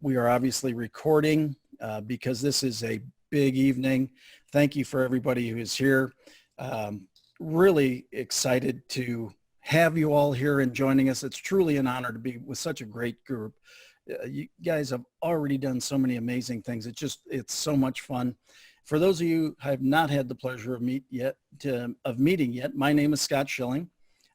we are obviously recording because this is a big evening. Thank you for everybody who is here. Really excited to have you all here and joining us. It's truly an honor to be with such a great group. You guys have already done so many amazing things. It's so much fun. For those of you who have not had the pleasure of meeting yet, my name is Scott Schilling.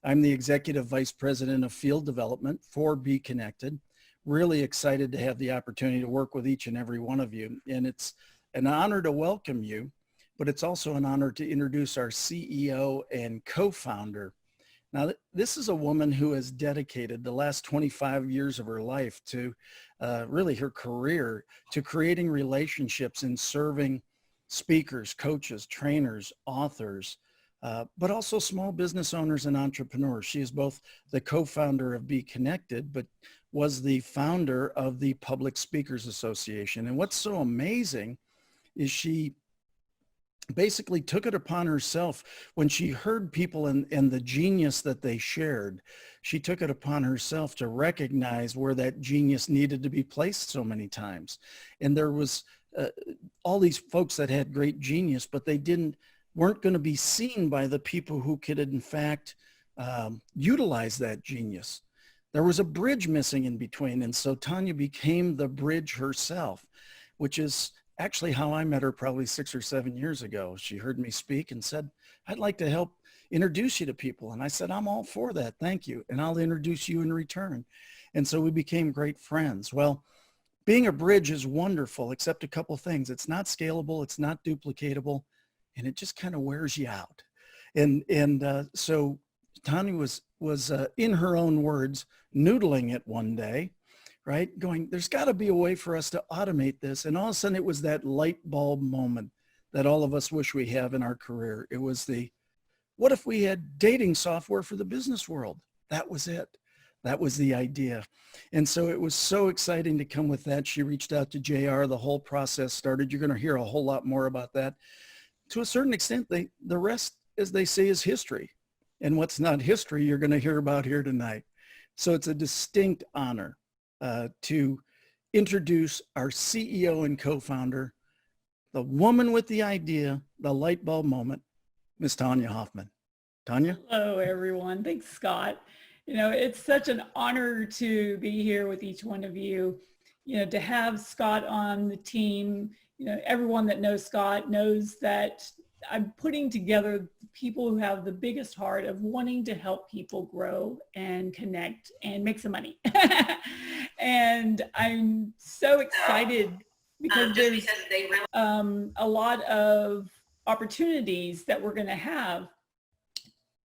I'm the Executive Vice President of Field Development for BeeKonnected. Really excited to have the opportunity to work with each and every one of you. And it's an honor to welcome you, but it's also an honor to introduce our CEO and co-founder. Now, this is a woman who has dedicated the last 25 years of her life to really her career to creating relationships and serving speakers, coaches, trainers, authors, but also small business owners and entrepreneurs. She is both the co-founder of BeeKonnected, but was the founder of the Public Speakers Association. And what's so amazing is she basically took it upon herself when she heard people and the genius that they shared. She took it upon herself to recognize where that genius needed to be placed so many times. And there was all these folks that had great genius, but they weren't going to be seen by the people who could in fact utilize that genius. There was a bridge missing in between. And so Tanya became the bridge herself, which is actually how I met her probably 6 or 7 years ago. She heard me speak and said, I'd like to help introduce you to people. And I said, I'm all for that. Thank you. And I'll introduce you in return. And so we became great friends. Well, being a bridge is wonderful, except a couple things. It's not scalable. It's not duplicatable. And it just kind of wears you out. And so Tanya was in her own words, noodling it one day, right? Going, there's got to be a way for us to automate this. And all of a sudden it was that light bulb moment that all of us wish we have in our career. It was what if we had dating software for the business world? That was it. That was the idea. And so it was so exciting to come with that. She reached out to JR. The whole process started. You're going to hear a whole lot more about that. To a certain extent, the rest, as they say, is history. And what's not history, you're going to hear about here tonight. So it's a distinct honor to introduce our CEO and co-founder, the woman with the idea, the light bulb moment, Miss Tanya Hoffman. Tanya? Hello, everyone. Thanks, Scott. It's such an honor to be here with each one of you, to have Scott on the team. Everyone that knows Scott knows that I'm putting together people who have the biggest heart of wanting to help people grow and connect and make some money. And I'm so excited because there's a lot of opportunities that we're going to have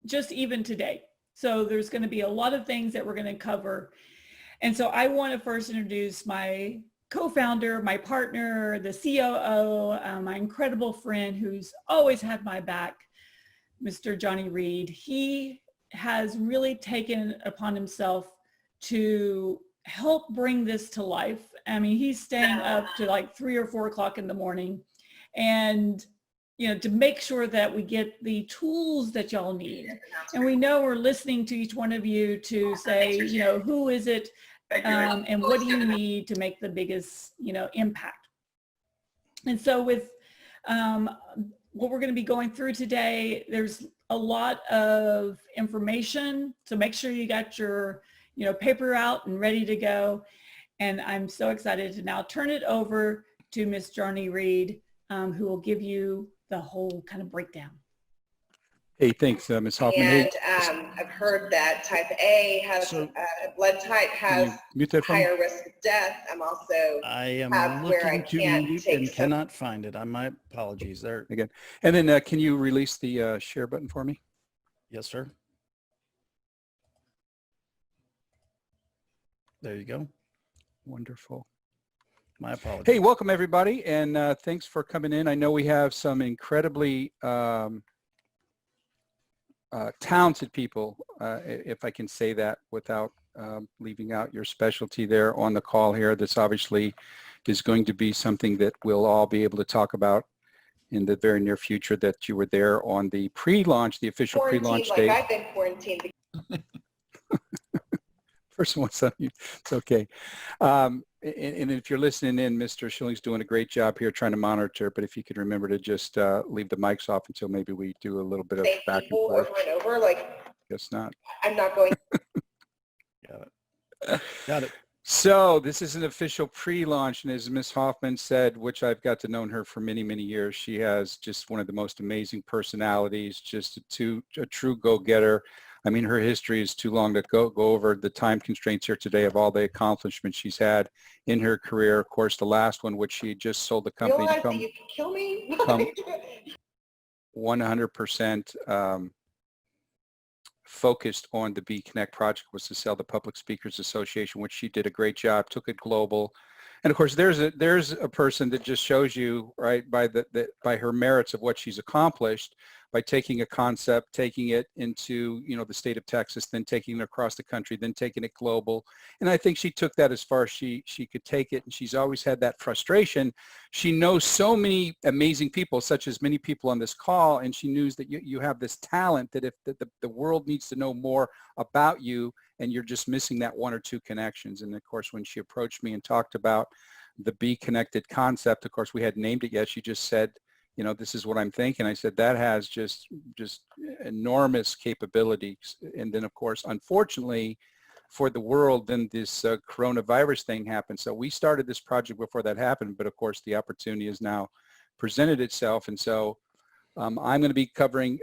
just even today. So there's going to be a lot of things that we're going to cover. And so I want to first introduce my co-founder, my partner, the COO, my incredible friend who's always had my back, Mr. Johnny Reed. He has really taken upon himself to help bring this to life. I mean, he's staying up to like 3 or 4 o'clock in the morning and to make sure that we get the tools that y'all need. And we know we're listening to each one of you to say, who is it and what do you need to make the biggest, impact? And so with what we're going to be going through today, there's a lot of information. So make sure you got your, paper out and ready to go. And I'm so excited to now turn it over to Miss Johnny Reed, who will give you the whole kind of breakdown. Hey, thanks, Ms. Hoffman. And I've heard that type A has blood type has higher risk of death. I am looking to mute and cannot find it. My apologies there. Again. And then can you release the share button for me? Yes, sir. There you go. Wonderful. My apologies. Hey, welcome everybody, and thanks for coming in. I know we have some incredibly talented people, if I can say that without leaving out your specialty there on the call here. This obviously is going to be something that we'll all be able to talk about in the very near future, that you were there on the pre-launch, the official pre-launch date. I've been quarantined. First one's on you. It's okay. and if you're listening in, Mr. Schilling's doing a great job here trying to monitor, but if you could remember to just leave the mics off until maybe we do a little bit of back and forth. Over and over, like, guess not. I'm not going. Got it. So this is an official pre-launch, and as Ms. Hoffman said, which I've got to know her for many, many years, she has just one of the most amazing personalities, just a true go-getter. I mean, her history is too long to go over the time constraints here today of all the accomplishments she's had in her career. Of course, the last one, which she just sold the company to Realize that you can kill me? 100% focused on the BeeKonnect project, was to sell the Public Speakers Association, which she did a great job, took it global. And of course, there's a person that just shows you, right, by by her merits of what she's accomplished, by taking a concept, taking it into, you know, the state of Texas, then taking it across the country, then taking it global. And I think she took that as far as she could take it. And she's always had that frustration. She knows so many amazing people, such as many people on this call, and she knows that you have this talent that if the world needs to know more about you, and you're just missing that one or two connections. And of course, when she approached me and talked about the BeeKonnected concept, of course, we hadn't named it yet. She just said, you know, this is what I'm thinking. I said, that has just enormous capabilities. And then, of course, unfortunately for the world, then this coronavirus thing happened. So we started this project before that happened, but of course, the opportunity has now presented itself. And so I'm going to be covering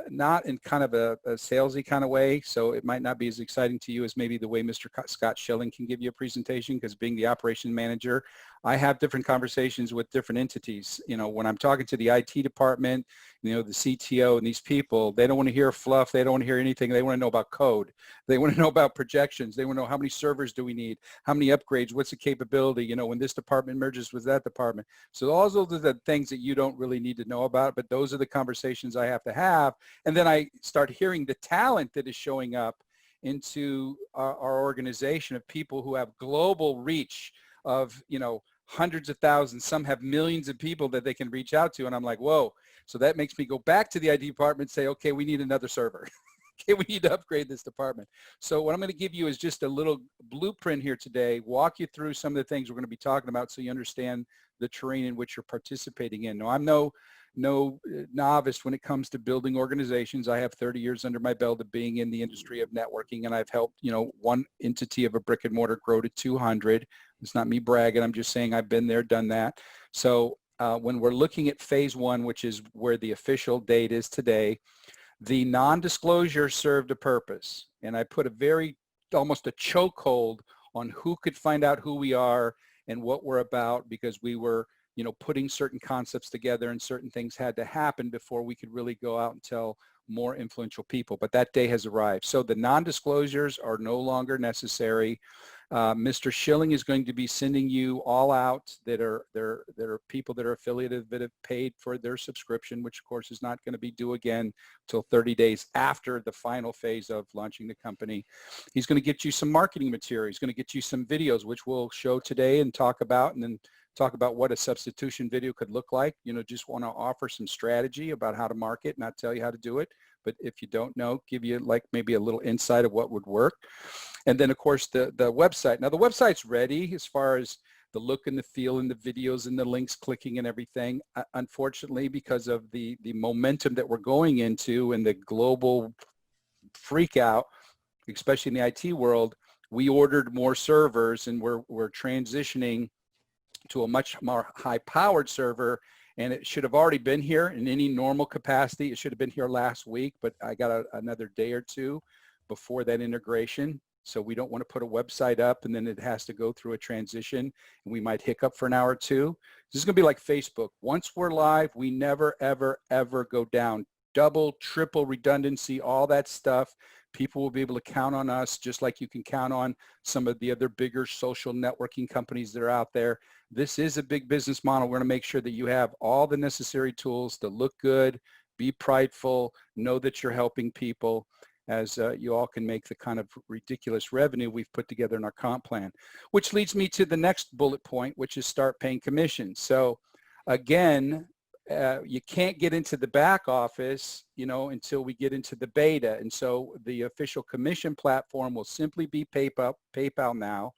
not in kind of a salesy kind of way, so it might not be as exciting to you as maybe the way Mr. Scott Schilling can give you a presentation, because being the operations manager, I have different conversations with different entities. You know, when I'm talking to the IT department, you know, the CTO and these people, they don't want to hear fluff. They don't want to hear anything. They want to know about code. They want to know about projections. They want to know how many servers do we need? How many upgrades? What's the capability? You know, when this department merges with that department. So all those are the things that you don't really need to know about, but those are the conversations I have to have. And then I start hearing the talent that is showing up into our organization of people who have global reach of, you know, hundreds of thousands. Some have millions of people that they can reach out to. And I'm like, whoa. So that makes me go back to the IT department and say, okay, we need another server. Okay, we need to upgrade this department. So what I'm going to give you is just a little blueprint here today, walk you through some of the things we're going to be talking about so you understand the terrain in which you're participating in. Now, I'm no novice when it comes to building organizations. I have 30 years under my belt of being in the industry of networking, and I've helped, you know, one entity of a brick and mortar grow to 200. It's not me bragging. I'm just saying I've been there, done that. So when we're looking at phase one, which is where the official date is today, the non-disclosure served a purpose. And I put almost a chokehold on who could find out who we are and what we're about, because we were, you know, putting certain concepts together and certain things had to happen before we could really go out and tell more influential people. But that day has arrived. So the non-disclosures are no longer necessary. Mr. Schilling is going to be sending you all out that are people that are affiliated that have paid for their subscription, which of course is not going to be due again till 30 days after the final phase of launching the company. He's going to get you some marketing material. He's going to get you some videos, which we'll show today and talk about, and then talk about what a substitution video could look like. You know, just want to offer some strategy about how to market, not tell you how to do it. But if you don't know, give you like maybe a little insight of what would work. And then of course the website. Now the website's ready as far as the look and the feel and the videos and the links clicking and everything. Unfortunately, because of the momentum that we're going into and the global freak out, especially in the IT world, we ordered more servers, and we're transitioning to a much more high-powered server, and it should have already been here in any normal capacity. It should have been here last week, but I got another day or two before that integration. So we don't want to put a website up and then it has to go through a transition, and we might hiccup for an hour or two. This is going to be like Facebook. Once we're live, we never, ever, ever go down. Double, triple redundancy, all that stuff. People will be able to count on us just like you can count on some of the other bigger social networking companies that are out there. This is a big business model. We're going to make sure that you have all the necessary tools to look good, be prideful, know that you're helping people, as you all can make the kind of ridiculous revenue we've put together in our comp plan. Which leads me to the next bullet point, which is start paying commissions. So again, you can't get into the back office, you know, until we get into the beta. And so the official commission platform will simply be PayPal now.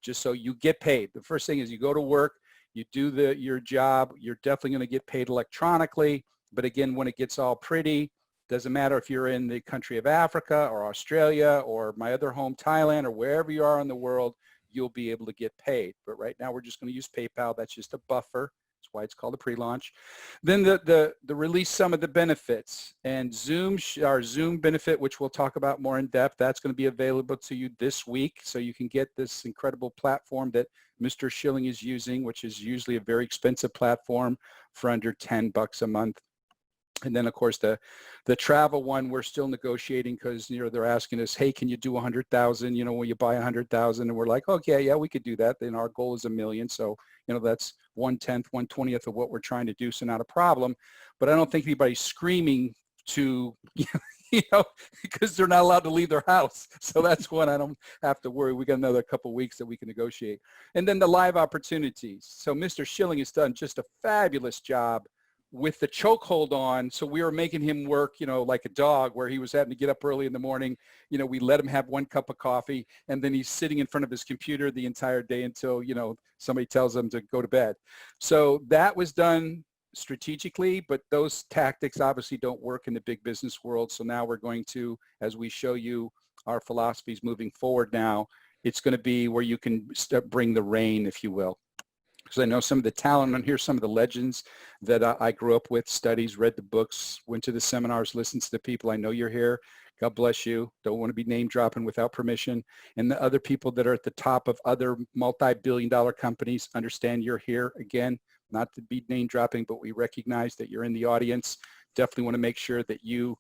just so you get paid. The first thing is you go to work, you do your job, you're definitely going to get paid electronically. But again, when it gets all pretty, doesn't matter if you're in the country of Africa or Australia or my other home, Thailand, or wherever you are in the world, you'll be able to get paid. But right now we're just going to use PayPal. That's just a buffer. That's why it's called a pre-launch. Then the release some of the benefits, and our Zoom benefit, which we'll talk about more in depth, that's going to be available to you this week. So you can get this incredible platform that Mr. Schilling is using, which is usually a very expensive platform, for under $10 a month. And then, of course, the travel one, we're still negotiating because, they're asking us, hey, can you do 100,000? Will you buy 100,000? And we're like, okay, yeah, we could do that. Then our goal is 1 million. So, that's 1/10, 1/20th of what we're trying to do. So not a problem. But I don't think anybody's screaming to, because they're not allowed to leave their house. So that's one I don't have to worry. We got another couple of weeks that we can negotiate. And then the live opportunities. So Mr. Schilling has done just a fabulous job with the chokehold on. So we were making him work, like a dog, where he was having to get up early in the morning. We let him have 1 cup of coffee, and then he's sitting in front of his computer the entire day until, somebody tells him to go to bed. So that was done strategically, but those tactics obviously don't work in the big business world. So now we're going to, as we show you our philosophies moving forward now, it's going to be where you can bring the rain, if you will. Because I know some of the talent on here, some of the legends that I grew up with, studies, read the books, went to the seminars, listened to the people. I know you're here. God bless you. Don't want to be name dropping without permission. And the other people that are at the top of other multi-billion-dollar companies, understand you're here. Again, not to be name dropping, but we recognize that you're in the audience. Definitely want to make sure that you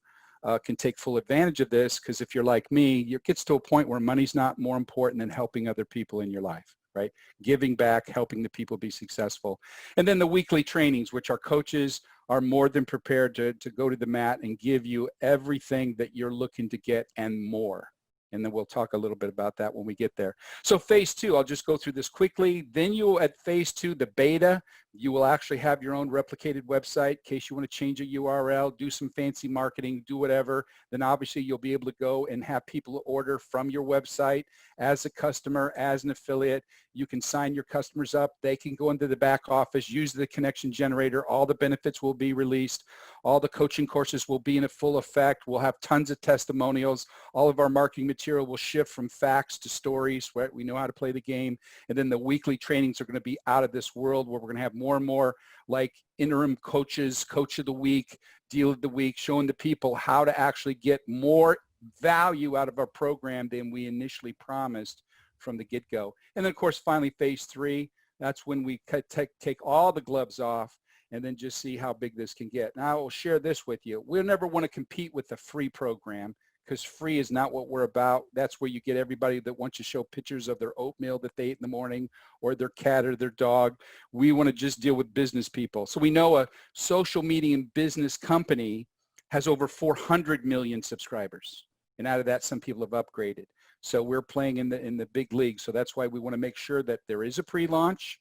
can take full advantage of this, because if you're like me, it gets to a point where money's not more important than helping other people in your life. Right? Giving back, helping the people be successful. And then the weekly trainings, which our coaches are more than prepared to go to the mat and give you everything that you're looking to get and more. And then we'll talk a little bit about that when we get there. So phase 2, I'll just go through this quickly. Then at phase 2, the beta, you will actually have your own replicated website in case you want to change a URL, do some fancy marketing, do whatever. Then obviously you'll be able to go and have people order from your website as a customer, as an affiliate. You can sign your customers up. They can go into the back office, use the connection generator. All the benefits will be released. All the coaching courses will be in a full effect. We'll have tons of testimonials. All of our marketing material will shift from facts to stories, right? We know how to play the game. And then the weekly trainings are going to be out of this world, where we're going to have more and more like interim coaches, coach of the week, deal of the week, showing the people how to actually get more value out of our program than we initially promised from the get-go. And then of course, finally, phase 3, that's when we take all the gloves off and then just see how big this can get. Now I will share this with you. We'll never want to compete with the free program, because free is not what we're about. That's where you get everybody that wants to show pictures of their oatmeal that they ate in the morning, or their cat or their dog. We want to just deal with business people. So we know a social media and business company has over 400 million subscribers. And out of that, some people have upgraded. So we're playing in the big league. So that's why we want to make sure that there is a pre-launch.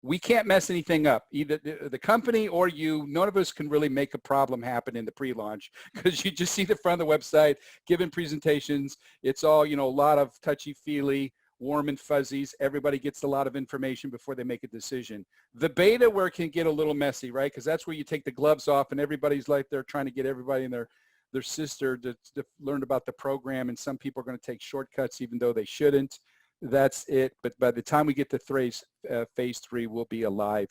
We can't mess anything up, either the company or you. None of us can really make a problem happen in the pre-launch, because you just see the front of the website, giving presentations. It's all, a lot of touchy-feely, warm and fuzzies. Everybody gets a lot of information before they make a decision. The beta, where it can get a little messy, right? Because that's where you take the gloves off and everybody's like, they're trying to get everybody in their sister to learn about the program. And some people are going to take shortcuts even though they shouldn't. That's it. But by the time we get to phase 3, we'll be alive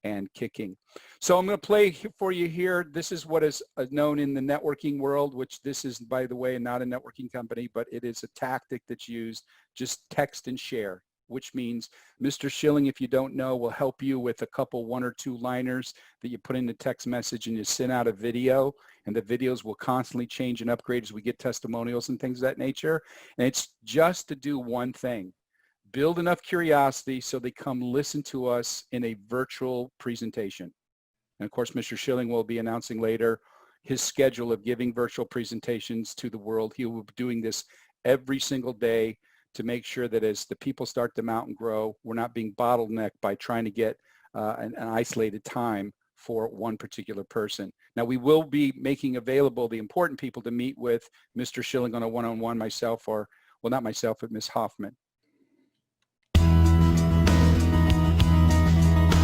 and kicking. So I'm going to play for you here. This is what is known in the networking world, which this is, by the way, not a networking company, but it is a tactic that's used. Just text and share, which means Mr. Schilling, if you don't know, will help you with a couple 1 or 2 liners that you put in the text message, and you send out a video, and the videos will constantly change and upgrade as we get testimonials and things of that nature. And it's just to do one thing: build enough curiosity so they come listen to us in a virtual presentation. And of course, Mr. Schilling will be announcing later his schedule of giving virtual presentations to the world. He will be doing this every single day to make sure that as the people start to mount and grow, we're not being bottlenecked by trying to get an isolated time for one particular person. Now, we will be making available the important people to meet with Mr. Schilling on a one-on-one, myself, or, well, not myself, but Ms. Hoffman.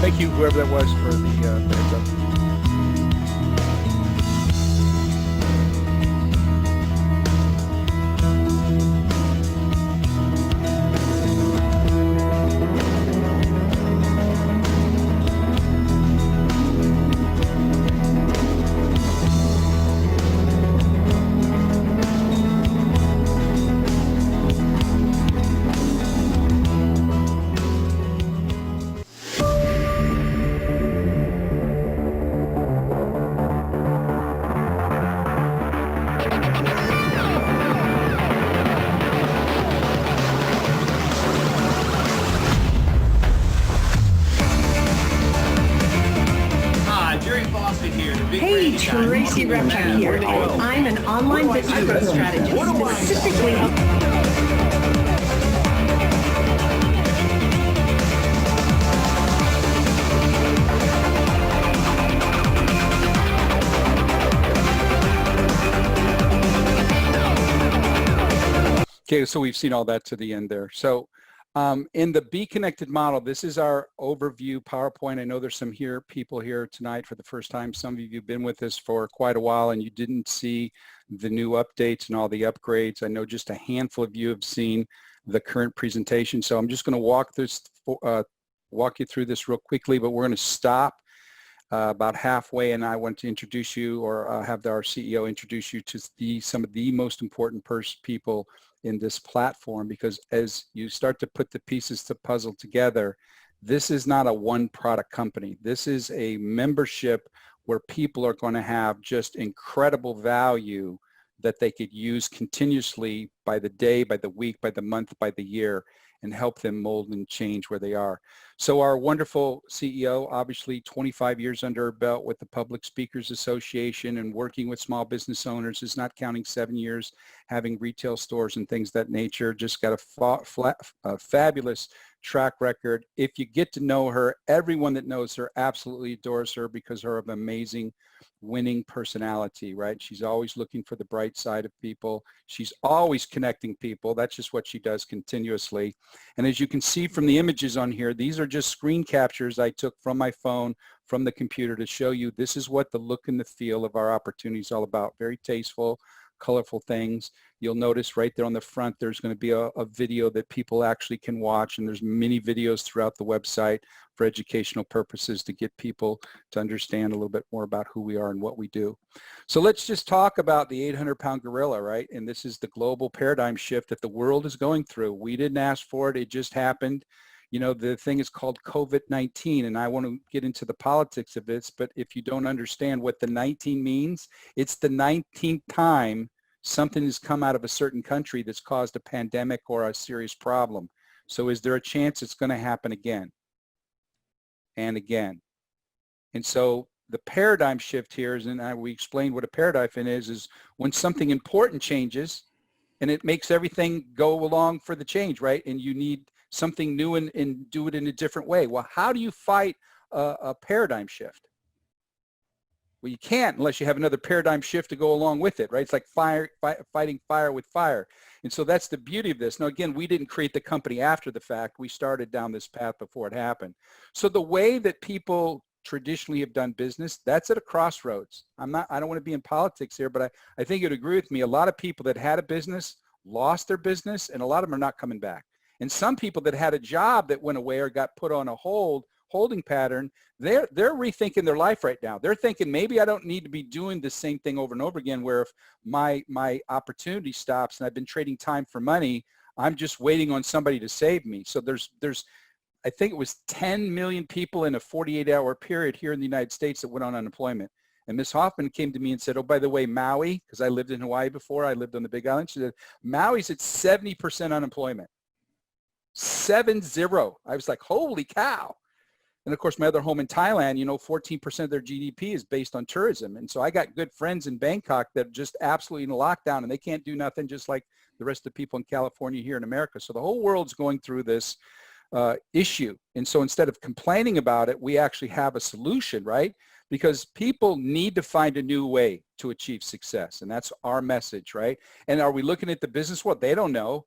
Thank you, whoever that was, for the heads up. Hey, Tracy Repchak here. I'm an online business growth strategist, specifically Okay, so we've seen all that to the end there. So in the BeeKonnected model, this is our overview PowerPoint. I know there's some people here tonight for the first time. Some of you have been with us for quite a while and you didn't see the new updates and all the upgrades. I know just a handful of you have seen the current presentation. So I'm just going to walk you through this real quickly, but we're going to stop about halfway, and I want to introduce you, or have our CEO introduce you to some of the most important people in this platform, because as you start to put the pieces to puzzle together, this is not a one product company. This is a membership where people are going to have just incredible value that they could use continuously by the day, by the week, by the month, by the year, and help them mold and change where they are. So our wonderful CEO, obviously 25 years under her belt with the Public Speakers Association and working with small business owners, is not counting 7 years having retail stores and things of that nature. Just got a fabulous track record. If you get to know her, everyone that knows her absolutely adores her because of her amazing winning personality, right? She's always looking for the bright side of people. She's always connecting people. That's just what she does continuously. And as you can see from the images on here, these are just screen captures I took from my phone, from the computer, to show you this is what the look and the feel of our opportunity is all about. Very tasteful, colorful things. You'll notice right there on the front, there's going to be a video that people actually can watch, and there's many videos throughout the website for educational purposes to get people to understand a little bit more about who we are and what we do. So let's just talk about the 800-pound gorilla, right? And this is the global paradigm shift that the world is going through. We didn't ask for it. It just happened. You know, the thing is called COVID-19, and I want to get into the politics of this, but if you don't understand what the 19 means, it's the 19th time something has come out of a certain country that's caused a pandemic or a serious problem. So is there a chance it's going to happen again and again? And so the paradigm shift here is, and we explained what a paradigm is when something important changes and it makes everything go along for the change, right? And you need something new and do it in a different way. Well, how do you fight a paradigm shift? Well, you can't unless you have another paradigm shift to go along with it, right? It's like fighting fire with fire. And so that's the beauty of this. Now, again, we didn't create the company after the fact. We started down this path before it happened. So the way that people traditionally have done business, that's at a crossroads. I don't want to be in politics here, but I think you'd agree with me. A lot of people that had a business lost their business, and a lot of them are not coming back. And some people that had a job that went away or got put on a holding pattern, they're rethinking their life right now. They're thinking, maybe I don't need to be doing the same thing over and over again, where if my opportunity stops and I've been trading time for money, I'm just waiting on somebody to save me. So there's I think it was 10 million people in a 48-hour period here in the United States that went on unemployment. And Ms. Hoffman came to me and said, oh, by the way, Maui, because I lived in Hawaii before, I lived on the Big Island. She said, Maui's at 70% unemployment. 7-0. I was like, holy cow. And of course, my other home in Thailand, 14% of their GDP is based on tourism. And so I got good friends in Bangkok that are just absolutely in a lockdown, and they can't do nothing, just like the rest of the people in California here in America. So the whole world's going through this issue. And so instead of complaining about it, we actually have a solution, right? Because people need to find a new way to achieve success. And that's our message, right? And are we looking at the business world? They don't know.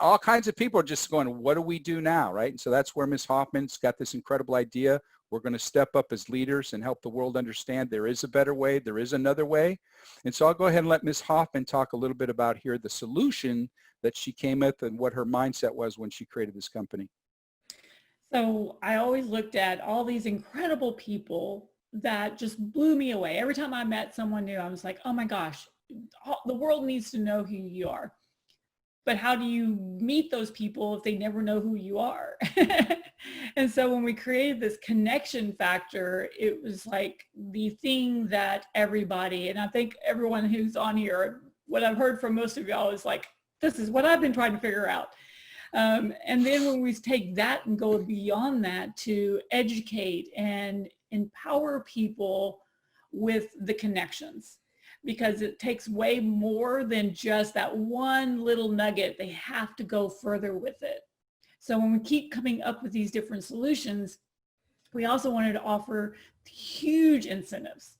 all kinds of people are just going, what do we do now, right? And so that's where Ms. Hoffman's got this incredible idea. We're going to step up as leaders and help the world understand there is a better way, there is another way. And so I'll go ahead and let Ms. Hoffman talk a little bit about here the solution that she came with and what her mindset was when she created this company. So I always looked at all these incredible people that just blew me away. Every time I met someone new, I was like, oh my gosh, the world needs to know who you are. But how do you meet those people if they never know who you are? And so when we created this connection factor, it was like the thing that everybody, and I think everyone who's on here, what I've heard from most of y'all is like, this is what I've been trying to figure out. And then when we take that and go beyond that to educate and empower people with the connections, because it takes way more than just that one little nugget. They have to go further with it. So when we keep coming up with these different solutions, we also wanted to offer huge incentives.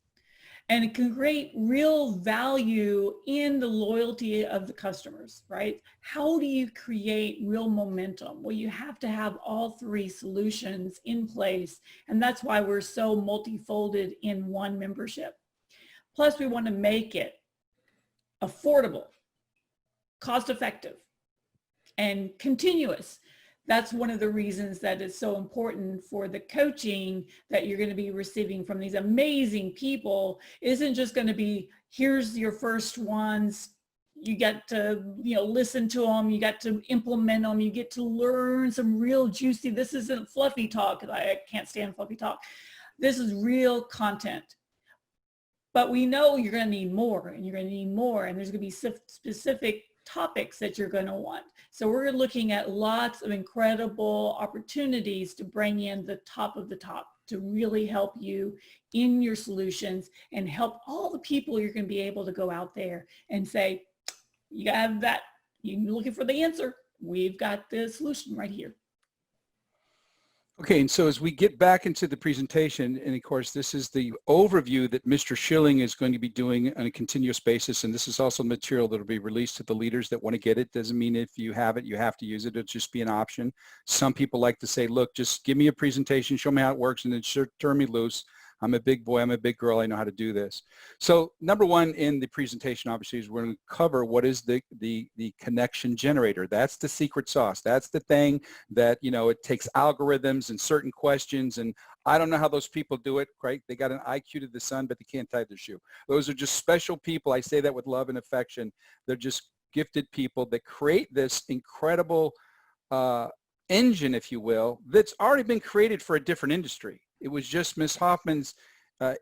And it can create real value in the loyalty of the customers, right? How do you create real momentum? Well, you have to have all three solutions in place. And that's why we're so multifolded in one membership. Plus, we want to make it affordable, cost-effective, and continuous. That's one of the reasons that it's so important for the coaching that you're going to be receiving from these amazing people. It isn't just going to be, here's your first ones. You get to, listen to them. You got to implement them. You get to learn some real juicy, this isn't fluffy talk. I can't stand fluffy talk. This is real content. But we know you're going to need more, and you're going to need more, and there's going to be specific topics that you're going to want. So we're looking at lots of incredible opportunities to bring in the top of the top to really help you in your solutions and help all the people you're going to be able to go out there and say, you have that, you're looking for the answer. We've got the solution right here. Okay, and so as we get back into the presentation, and of course this is the overview that Mr. Schilling is going to be doing on a continuous basis, and this is also material that will be released to the leaders that want to get it. Doesn't mean if you have it, you have to use it. It'll just be an option. Some people like to say, look, just give me a presentation, show me how it works, and then turn me loose. I'm a big boy, I'm a big girl, I know how to do this. So number one in the presentation, obviously, is we're going to cover what is the connection generator. That's the secret sauce. That's the thing that, it takes algorithms and certain questions, and I don't know how those people do it, right? They got an IQ to the sun, but they can't tie their shoe. Those are just special people. I say that with love and affection. They're just gifted people that create this incredible engine, if you will, that's already been created for a different industry. It was just Ms. Hoffman's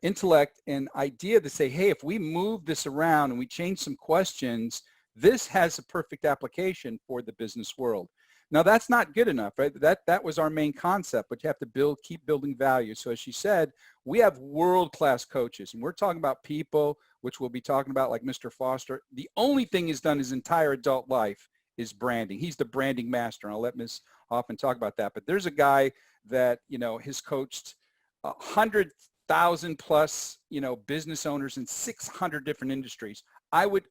intellect and idea to say, hey, if we move this around and we change some questions, this has a perfect application for the business world. Now, that's not good enough, right? That was our main concept, but you have to keep building value. So as she said, we have world-class coaches, and we're talking about people, which we'll be talking about, like Mr. Foster. The only thing he's done his entire adult life is branding. He's the branding master, and I'll let Ms. Hoffman talk about that. But there's a guy that, has coached 100,000 plus, business owners in 600 different industries. I would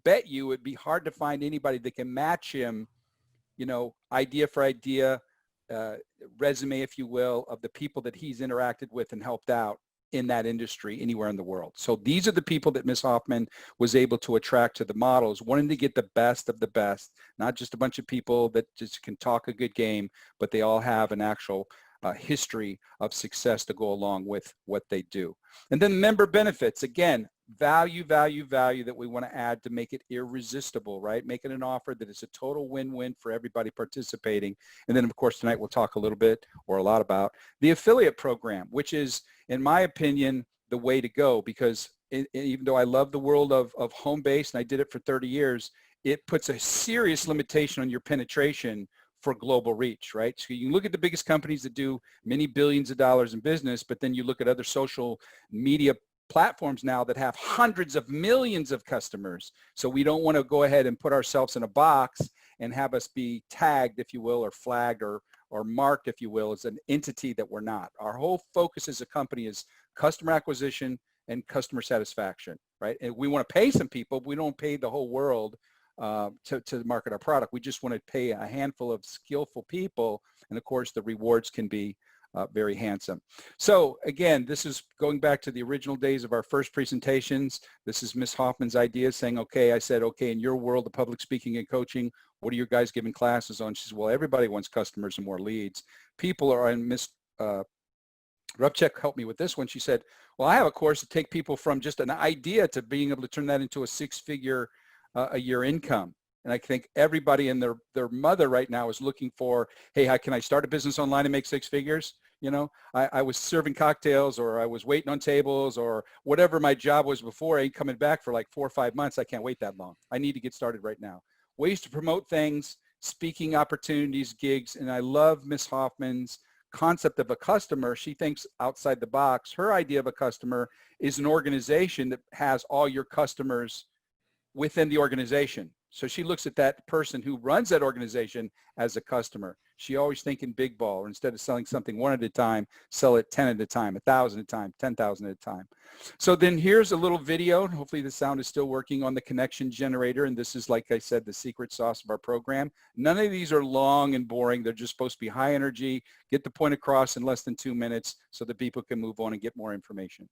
bet you it'd be hard to find anybody that can match him, idea for idea, resume, if you will, of the people that he's interacted with and helped out in that industry anywhere in the world. So these are the people that Ms. Hoffman was able to attract to the models, wanting to get the best of the best, not just a bunch of people that just can talk a good game, but they all have an actual history of success to go along with what they do. And then member benefits, again, value that we want to add to make it irresistible, right? Make it an offer that is a total win-win for everybody participating. And then, of course, tonight we'll talk a little bit or a lot about the affiliate program, which is, in my opinion, the way to go, because even though I love the world of home base and I did it for 30 years, it puts a serious limitation on your penetration for global reach, right? So you look at the biggest companies that do many billions of dollars in business, but then you look at other social media platforms now that have hundreds of millions of customers. So we don't want to go ahead and put ourselves in a box and have us be tagged, if you will, or flagged or marked, if you will, as an entity that we're not. Our whole focus as a company is customer acquisition and customer satisfaction, right? And we want to pay some people, but we don't pay the whole world to market our product. We just want to pay a handful of skillful people, and of course the rewards can be very handsome. So again, this is going back to the original days of our first presentations. This is Ms. Hoffman's idea, saying, okay, I said, okay, in your world of public speaking and coaching, what are you guys giving classes on? She says, well, everybody wants customers and more leads. People are, and Ms. Rupchek helped me with this one. She said, well, I have a course to take people from just an idea to being able to turn that into a six-figure a year income. And I think everybody and their mother right now is looking for, hey, how can I start a business online and make six figures? You know, I was serving cocktails, or I was waiting on tables, or whatever my job was before. I ain't coming back for like 4 or 5 months. I can't wait that long. I need to get started right now. Ways to promote things, speaking opportunities, gigs. And I love Ms. Hoffman's concept of a customer. She thinks outside the box. Her idea of a customer is an organization that has all your customers within the organization. So she looks at that person who runs that organization as a customer. She always thinking big ball, or instead of selling something one at a time, sell it 10 at a time, 1,000 at a time, 10,000 at a time. So then here's a little video. Hopefully the sound is still working on the connection generator. And this is, like I said, the secret sauce of our program. None of these are long and boring. They're just supposed to be high energy, get the point across in less than 2 minutes so that people can move on and get more information.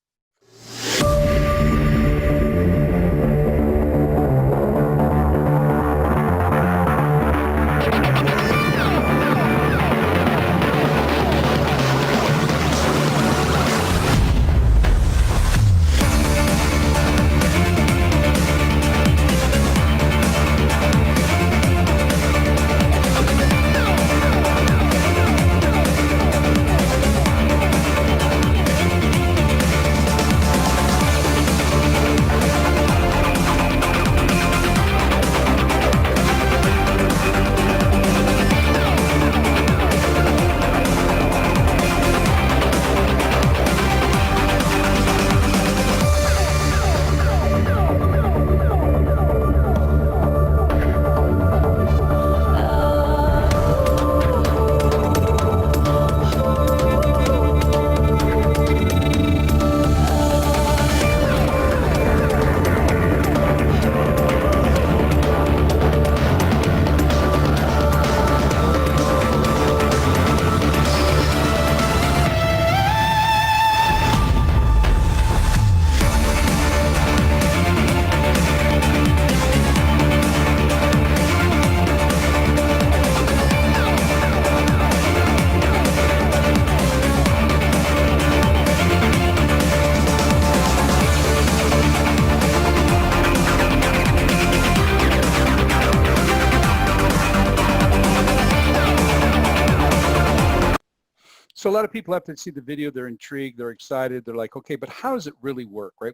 So a lot of people after they see the video, they're intrigued, they're excited, they're like, okay, but how does it really work, right?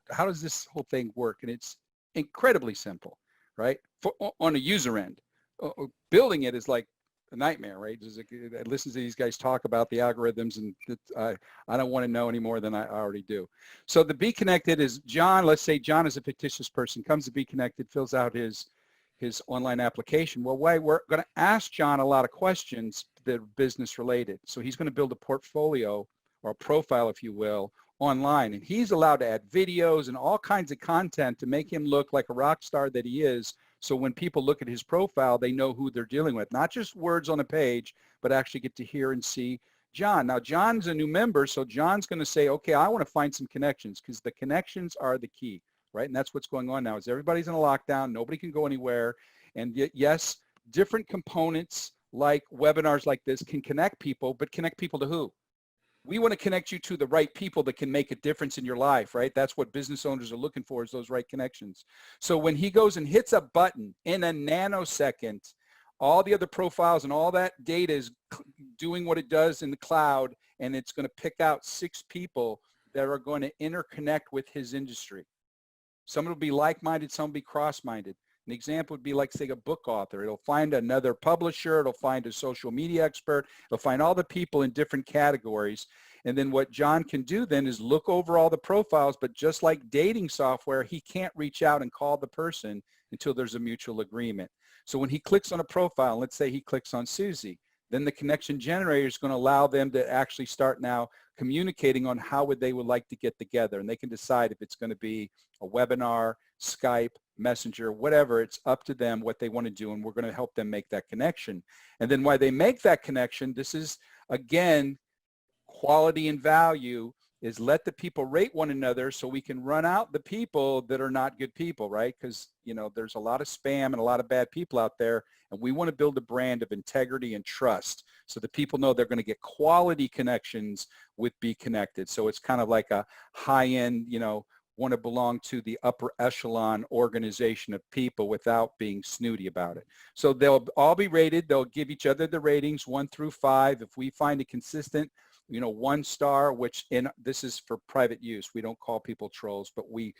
How does this whole thing work? And it's incredibly simple, right? On a user end, building it is like a nightmare, right? I listen to these guys talk about the algorithms, and I don't want to know any more than I already do. So the BeeKonnected is John. Let's say John is a fictitious person, comes to BeeKonnected, fills out his online application. Well, we're going to ask John a lot of questions that are business related. So he's going to build a portfolio, or a profile, if you will, online. And he's allowed to add videos and all kinds of content to make him look like a rock star that he is. So when people look at his profile, they know who they're dealing with. Not just words on a page, but actually get to hear and see John. Now, John's a new member, so John's going to say, okay, I want to find some connections, because the connections are the key. Right? And that's what's going on now, is everybody's in a lockdown. Nobody can go anywhere. And yet, yes, different components like webinars like this can connect people, but connect people to who? We want to connect you to the right people that can make a difference in your life, right? That's what business owners are looking for, is those right connections. So when he goes and hits a button in a nanosecond, all the other profiles and all that data is doing what it does in the cloud, and it's going to pick out 6 people that are going to interconnect with his industry. Some will be like-minded, some will be cross-minded. An example would be like, say, a book author. It'll find another publisher, it'll find a social media expert, it'll find all the people in different categories. And then what John can do then is look over all the profiles, but just like dating software, he can't reach out and call the person until there's a mutual agreement. So when he clicks on a profile, let's say he clicks on Susie, then the connection generator is going to allow them to actually start now communicating on how they would like to get together. And they can decide if it's going to be a webinar, Skype, Messenger, whatever. It's up to them what they want to do, and we're going to help them make that connection. And then why they make that connection, this is, again, quality and value, is let the people rate one another so we can run out the people that are not good people, right? Because, you know, there's a lot of spam and a lot of bad people out there, and we want to build a brand of integrity and trust so that people know they're going to get quality connections with BeeKonnected. So it's kind of like a high-end, you know, want to belong to the upper echelon organization of people without being snooty about it. So they'll all be rated. They'll give each other the ratings 1 through 5. If we find a consistent, you know, 1 star, which this is for private use. We don't call people trolls, but we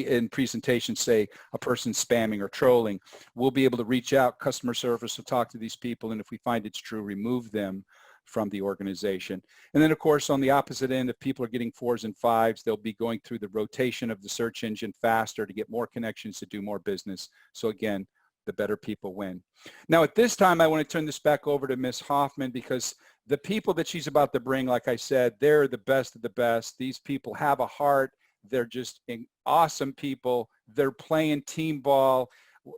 in presentations say a person spamming or trolling. We'll be able to reach out, customer service will talk to these people, and if we find it's true, remove them from the organization. And then of course on the opposite end, if people are getting 4s and 5s, they'll be going through the rotation of the search engine faster to get more connections to do more business. So again, the better people win. Now at this time, I want to turn this back over to Ms. Hoffman, because the people that she's about to bring, like I said, they're the best of the best. These people have a heart. They're just awesome people. They're playing team ball.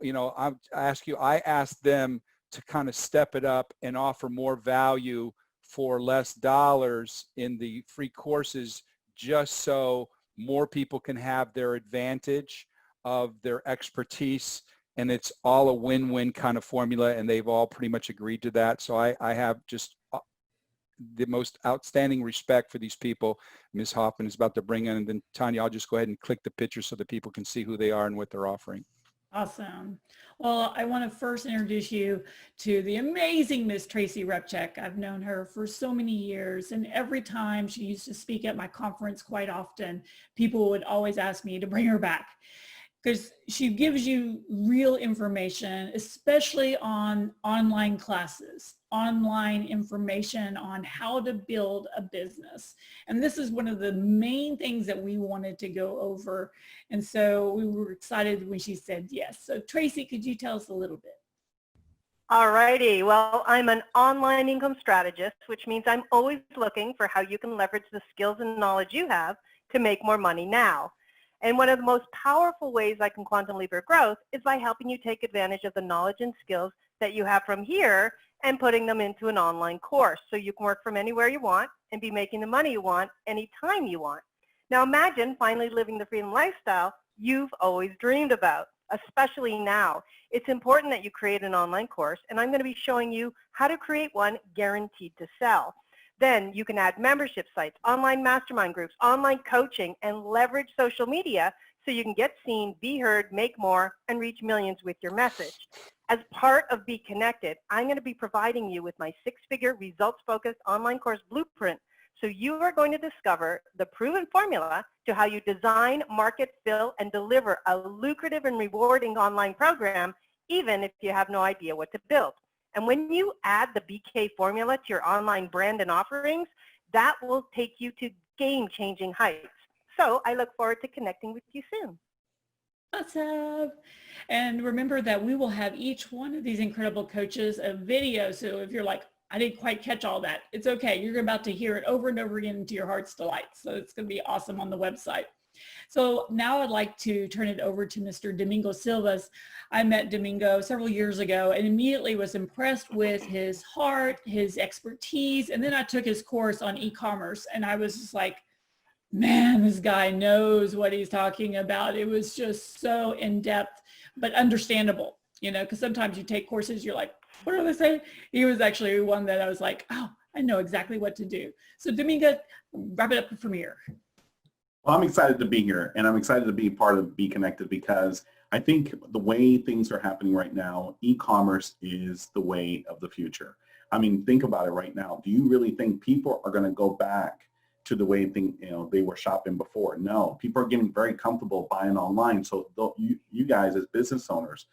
You know, I asked them to kind of step it up and offer more value for less dollars in the free courses, just so more people can have their advantage of their expertise. And it's all a win-win kind of formula, and they've all pretty much agreed to that. So I have just the most outstanding respect for these people. Ms. Hoffman is about to bring in, and then Tanya, I'll just go ahead and click the picture so that people can see who they are and what they're offering. Awesome. Well, I want to first introduce you to the amazing Miss Tracy Repchek. I've known her for so many years, and every time she used to speak at my conference quite often, people would always ask me to bring her back, because she gives you real information, especially on online classes, online information on how to build a business. And this is one of the main things that we wanted to go over. And so we were excited when she said yes. So Tracy, could you tell us a little bit? All righty. Well, I'm an online income strategist, which means I'm always looking for how you can leverage the skills and knowledge you have to make more money now. And one of the most powerful ways I can quantum leap your growth is by helping you take advantage of the knowledge and skills that you have from here and putting them into an online course so you can work from anywhere you want and be making the money you want anytime you want. Now imagine finally living the freedom lifestyle you've always dreamed about, especially now. It's important that you create an online course, and I'm going to be showing you how to create one guaranteed to sell. Then you can add membership sites, online mastermind groups, online coaching, and leverage social media so you can get seen, be heard, make more, and reach millions with your message. As part of BeeKonnected, I'm going to be providing you with my 6-figure results-focused online course blueprint. So you are going to discover the proven formula to how you design, market, fill, and deliver a lucrative and rewarding online program, even if you have no idea what to build. And when you add the BK formula to your online brand and offerings, that will take you to game-changing heights. So I look forward to connecting with you soon. Awesome. And remember that we will have each one of these incredible coaches a video. So if you're like, I didn't quite catch all that, it's okay. You're about to hear it over and over again to your heart's delight. So it's going to be awesome on the website. So now I'd like to turn it over to Mr. Domingo Silvas. I met Domingo several years ago and immediately was impressed with his heart, his expertise, and then I took his course on e-commerce and I was just like, man, this guy knows what he's talking about. It was just so in-depth, but understandable, you know, because sometimes you take courses, you're like, what are they saying? He was actually one that I was like, oh, I know exactly what to do. So Domingo, wrap it up from here. Well, I'm excited to be here, and I'm excited to be part of BeeKonnected because I think the way things are happening right now, e-commerce is the way of the future. I mean, think about it right now. Do you really think people are going to go back to the way they were shopping before? No, people are getting very comfortable buying online. So you guys as business owners,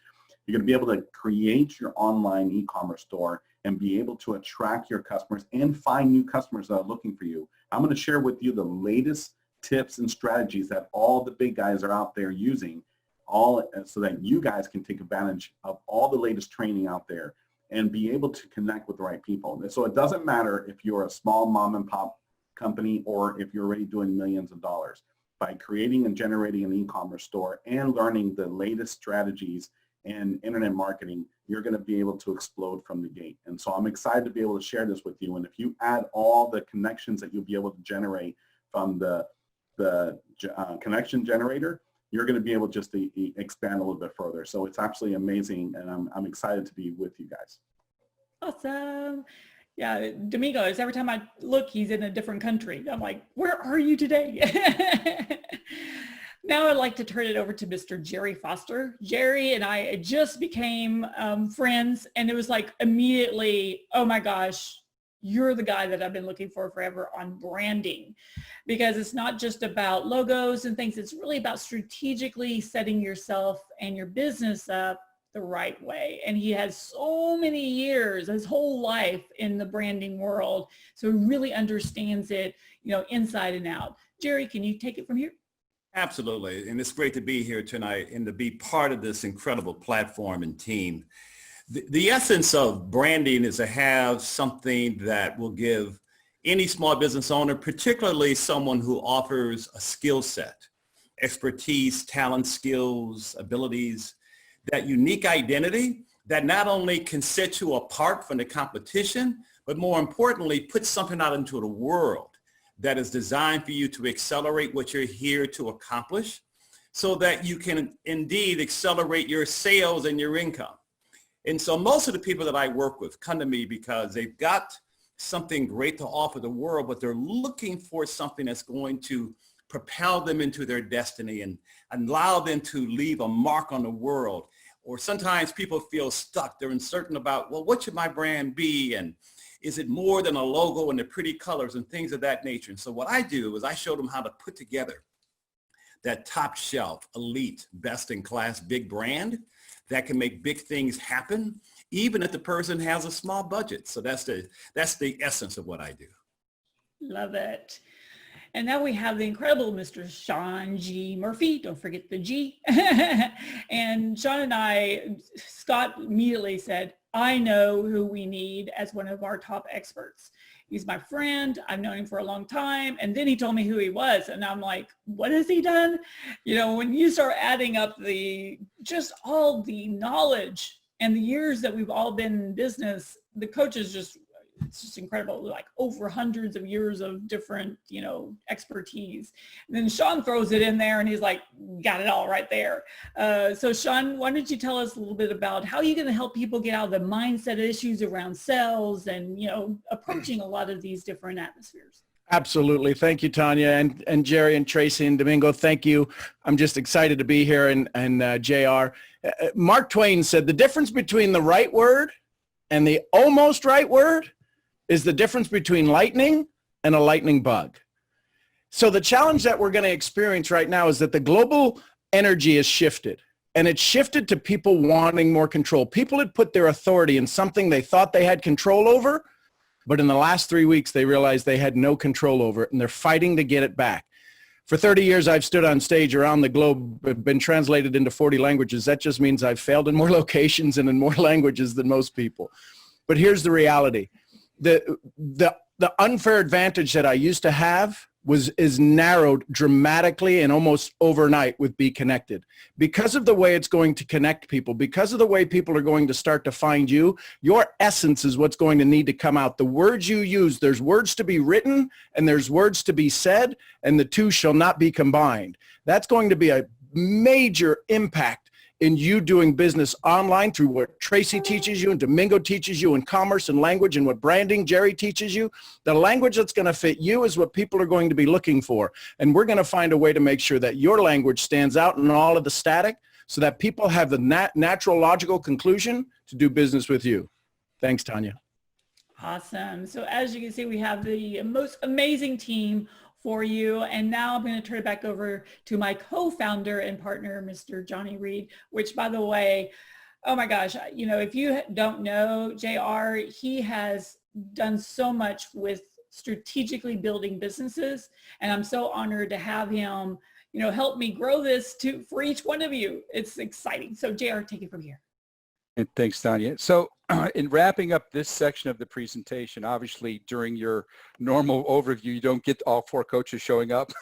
you're going to be able to create your online e-commerce store and be able to attract your customers and find new customers that are looking for you. I'm going to share with you the latest tips and strategies that all the big guys are out there using, all so that you guys can take advantage of all the latest training out there and be able to connect with the right people. So it doesn't matter if you're a small mom and pop company or if you're already doing millions of dollars. by creating and generating an e-commerce store and learning the latest strategies in internet marketing, you're going to be able to explode from the gate. And so I'm excited to be able to share this with you. And if you add all the connections that you'll be able to generate from the connection generator, you're going to be able just to expand a little bit further. So it's absolutely amazing, and I'm excited to be with you guys. Awesome. Yeah, Domingos, every time I look, he's in a different country. I'm like, where are you today? Now I'd like to turn it over to Mr. Jerry Foster. Jerry and I just became friends, and it was like immediately, oh my gosh, you're the guy that I've been looking for forever on branding, because it's not just about logos and things. It's really about strategically setting yourself and your business up the right way. And he has so many years, his whole life in the branding world. So he really understands it, inside and out. Jerry, can you take it from here? Absolutely. And it's great to be here tonight and to be part of this incredible platform and team. The essence of branding is to have something that will give any small business owner, particularly someone who offers a skill set, expertise, talent, skills, abilities, that unique identity that not only can set you apart from the competition, but more importantly, put something out into the world that is designed for you to accelerate what you're here to accomplish, so that you can indeed accelerate your sales and your income. And so most of the people that I work with come to me because they've got something great to offer the world, but they're looking for something that's going to propel them into their destiny and allow them to leave a mark on the world. Or sometimes people feel stuck. They're uncertain about, well, what should my brand be? And is it more than a logo and the pretty colors and things of that nature? And so what I do is I show them how to put together that top shelf, elite, best in class, big brand that can make big things happen, even if the person has a small budget. So that's the essence of what I do. Love it. And now we have the incredible Mr. Sean G. Murphy. Don't forget the G. And Sean and Scott immediately said, I know who we need as one of our top experts. He's my friend. I've known him for a long time. And then he told me who he was. And I'm like, what has he done? When you start adding up just all the knowledge and the years that we've all been in business, the coaches it's just incredible, like over hundreds of years of different, expertise. And then Sean throws it in there and he's like, got it all right there. So Sean, why don't you tell us a little bit about how you're going to help people get out of the mindset issues around sales and, approaching a lot of these different atmospheres? Absolutely. Thank you, Tanya, and Jerry and Tracy and Domingo. Thank you. I'm just excited to be here. And JR, Mark Twain said the difference between the right word and the almost right word is the difference between lightning and a lightning bug. So the challenge that we're going to experience right now is that the global energy has shifted, and it's shifted to people wanting more control. People had put their authority in something they thought they had control over, but in the last 3 weeks, they realized they had no control over it, and they're fighting to get it back. For 30 years, I've stood on stage around the globe, been translated into 40 languages. That just means I've failed in more locations and in more languages than most people. But here's the reality. The unfair advantage that I used to have is narrowed dramatically and almost overnight with BeeKonnected. Because of the way it's going to connect people, because of the way people are going to start to find you, your essence is what's going to need to come out. The words you use, there's words to be written and there's words to be said, and the two shall not be combined. That's going to be a major impact in you doing business online through what Tracy teaches you and Domingo teaches you in commerce and language, and what branding Jerry teaches you. The language that's going to fit you is what people are going to be looking for. And we're going to find a way to make sure that your language stands out in all of the static so that people have the natural logical conclusion to do business with you. Thanks, Tanya. Awesome. So as you can see, we have the most amazing team for you. And now I'm going to turn it back over to my co-founder and partner, Mr. Johnny Reed, which, by the way, oh my gosh, if you don't know JR, he has done so much with strategically building businesses. And I'm so honored to have him, help me grow this for each one of you. It's exciting. So JR, take it from here. And thanks, Tanya. So in wrapping up this section of the presentation, obviously during your normal overview, you don't get all 4 coaches showing up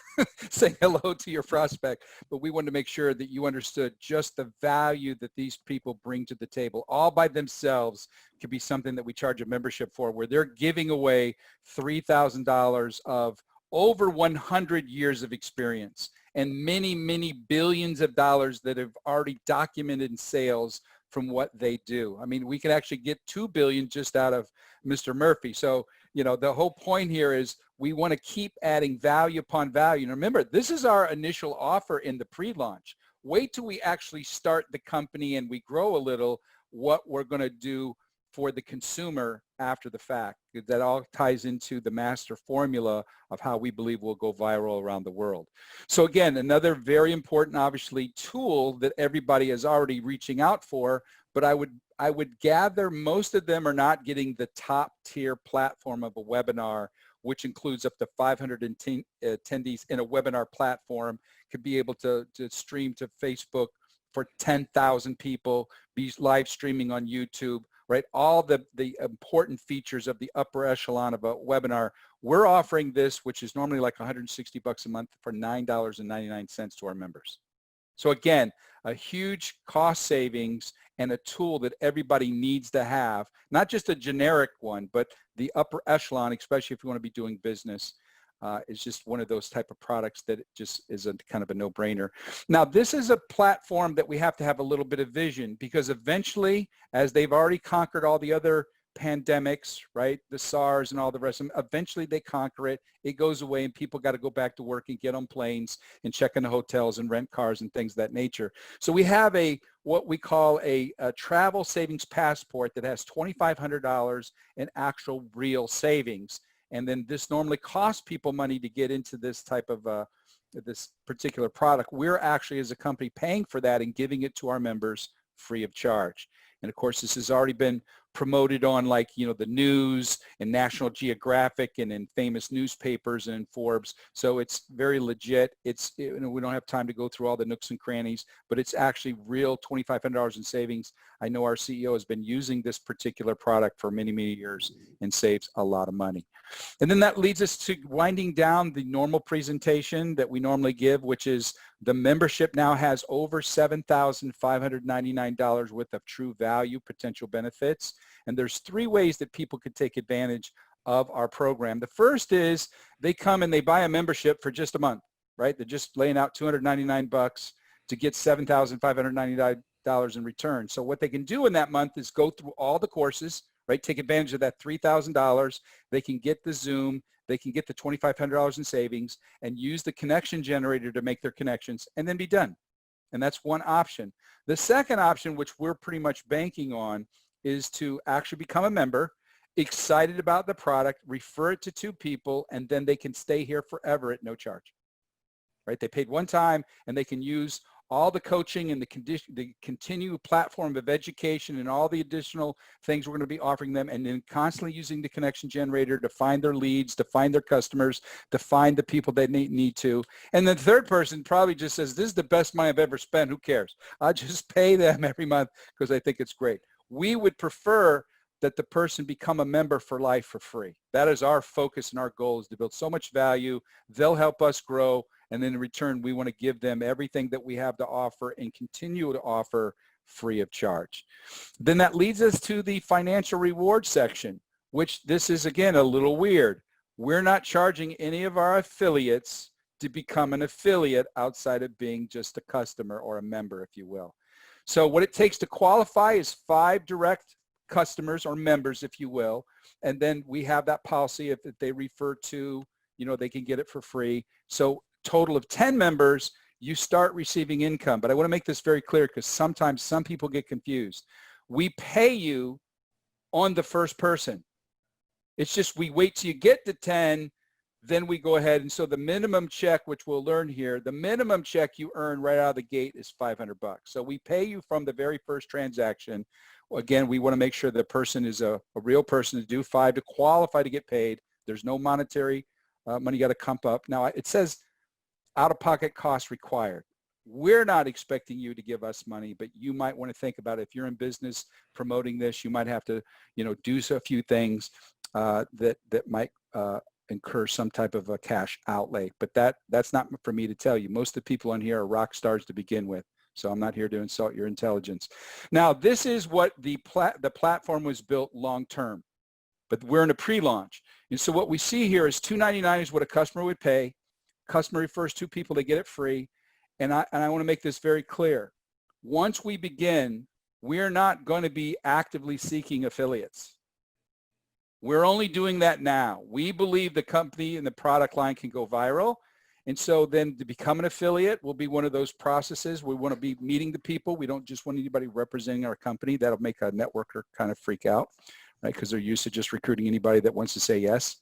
saying hello to your prospect, but we wanted to make sure that you understood just the value that these people bring to the table. All by themselves could be something that we charge a membership for, where they're giving away $3,000 of over 100 years of experience and many, many billions of dollars that have already documented in sales from what they do. I mean, we can actually get 2 billion just out of Mr. Murphy. So, you know, the whole point here is we want to keep adding value upon value. And remember, this is our initial offer in the pre-launch. Wait till we actually start the company and we grow a little, what we're going to do for the consumer after the fact. That all ties into the master formula of how we believe we'll go viral around the world. So again, another very important, obviously, tool that everybody is already reaching out for, but I would gather most of them are not getting the top tier platform of a webinar, which includes up to 500 attendees in a webinar platform, could be able to stream to Facebook for 10,000 people, be live streaming on YouTube, right? All the important features of the upper echelon of a webinar. We're offering this, which is normally like $160 a month, for $9.99 to our members. So again, a huge cost savings and a tool that everybody needs to have, not just a generic one, but the upper echelon, especially if you want to be doing business. Is just one of those type of products that just is a kind of a no-brainer. Now, this is a platform that we have to have a little bit of vision, because eventually, as they've already conquered all the other pandemics, right, the SARS and all the rest of them, eventually they conquer it, it goes away, and people got to go back to work and get on planes and check into hotels and rent cars and things of that nature. So we have what we call a travel savings passport that has $2,500 in actual real savings. And then this normally costs people money to get into this type of this particular product. We're actually, as a company, paying for that and giving it to our members free of charge. And of course, this has already been promoted on, like, you know, the news and National Geographic and in famous newspapers and in Forbes. So it's very legit. It's, you know, we don't have time to go through all the nooks and crannies, but it's actually real $2,500 in savings. I know our CEO has been using this particular product for many, many years and saves a lot of money. And then that leads us to winding down the normal presentation that we normally give, which is the membership now has over $7,599 worth of true value potential benefits. And there's 3 ways that people could take advantage of our program. The first is they come and they buy a membership for just a month, right? They're just laying out $299 to get $7,599 in return. So what they can do in that month is go through all the courses, right? Take advantage of that $3,000. They can get the Zoom, they can get the $2,500 in savings and use the connection generator to make their connections and then be done. And that's one option. The second option, which we're pretty much banking on, is to actually become a member, excited about the product, refer it to 2 people, and then they can stay here forever at no charge, right? They paid one time and they can use all the coaching and the continued platform of education and all the additional things we're going to be offering them, and then constantly using the connection generator to find their leads, to find their customers, to find the people they need to. And the third person probably just says, this is the best money I've ever spent. Who cares? I'll just pay them every month because I think it's great. We would prefer that the person become a member for life for free. That is our focus and our goal, is to build so much value. They'll help us grow. And then in return, we want to give them everything that we have to offer and continue to offer free of charge. Then that leads us to the financial reward section, which this is, again, a little weird. We're not charging any of our affiliates to become an affiliate outside of being just a customer or a member, if you will. So what it takes to qualify is 5 direct customers or members, if you will. And then we have that policy, if they refer to, you know, they can get it for free. So total of 10 members, you start receiving income. But I want to make this very clear, because sometimes some people get confused. We pay you on the first person. It's just we wait till you get to 10, then we go ahead. And so the minimum check, which we'll learn here, the minimum check you earn right out of the gate is $500. So we pay you from the very first transaction. Again, we want to make sure the person is a real person to do 5 to qualify to get paid. There's no monetary money got to come up. Now, it says out-of-pocket costs required. We're not expecting you to give us money, but you might want to think about it. If you're in business promoting this, you might have to, do a few things that might incur some type of a cash outlay. But that's not for me to tell you. Most of the people on here are rock stars to begin with. So I'm not here to insult your intelligence. Now, this is what the platform was built long term, but we're in a pre-launch. And so what we see here is $299 is what a customer would pay. Customer refers 2 people, they get it free. And I want to make this very clear. Once we begin, we're not going to be actively seeking affiliates. We're only doing that now. We believe the company and the product line can go viral. And so then to become an affiliate will be one of those processes. We want to be meeting the people. We don't just want anybody representing our company. That'll make a networker kind of freak out, right? Because they're used to just recruiting anybody that wants to say yes.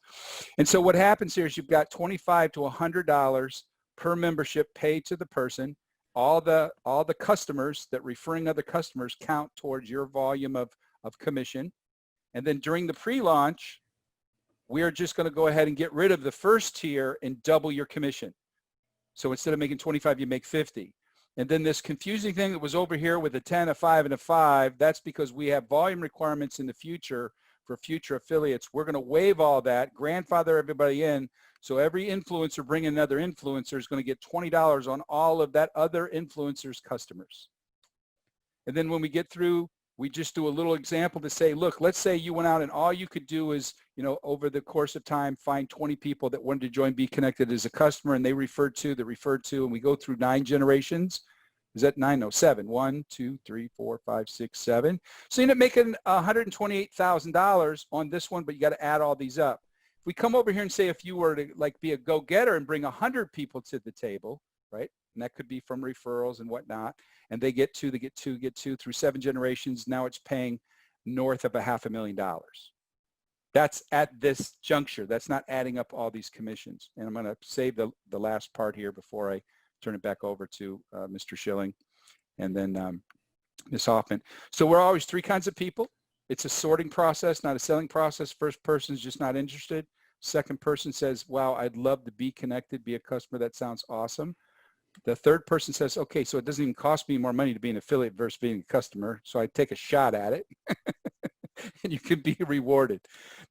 And so what happens here is you've got $25 to $100 per membership paid to the person. All the customers that referring other customers count towards your volume of commission. And then during the pre-launch, we are just going to go ahead and get rid of the first tier and double your commission. So instead of making 25, you make 50. And then this confusing thing that was over here with a 10, a 5, and a 5, that's because we have volume requirements in the future for future affiliates. We're going to waive all that, grandfather everybody in, so every influencer bringing another influencer is going to get $20 on all of that other influencer's customers. And then when we get through, we just do a little example to say, look, let's say you went out and all you could do is, over the course of time, find 20 people that wanted to join BeeKonnected as a customer, and they referred to, and we go through 9 generations. Is that 9? No, 7. 1, 2, 3, 4, 5, 6, 7. So you end up making $128,000 on this one, but you got to add all these up. If we come over here and say if you were to be a go-getter and bring 100 people to the table, right? And that could be from referrals and whatnot. And they get 2 through 7 generations. Now it's paying north of $500,000. That's at this juncture. That's not adding up all these commissions. And I'm going to save the last part here before I turn it back over to Mr. Schilling and then Ms. Hoffman. So we're always 3 kinds of people. It's a sorting process, not a selling process. First person is just not interested. Second person says, wow, I'd love to be connected, be a customer. That sounds awesome. The third person says, okay, so it doesn't even cost me more money to be an affiliate versus being a customer. So I take a shot at it and you can be rewarded.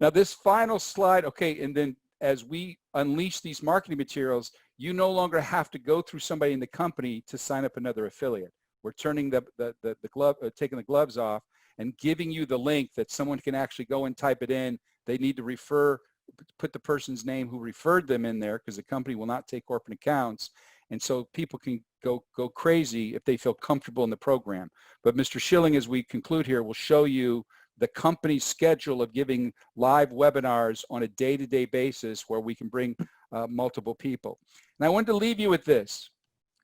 Now this final slide, okay, and then as we unleash these marketing materials, you no longer have to go through somebody in the company to sign up another affiliate. We're turning taking the gloves off and giving you the link that someone can actually go and type it in. They need to put the person's name who referred them in there because the company will not take corporate accounts. And so people can go crazy if they feel comfortable in the program. But Mr. Schilling, as we conclude here, will show you the company's schedule of giving live webinars on a day-to-day basis where we can bring multiple people. And I wanted to leave you with this,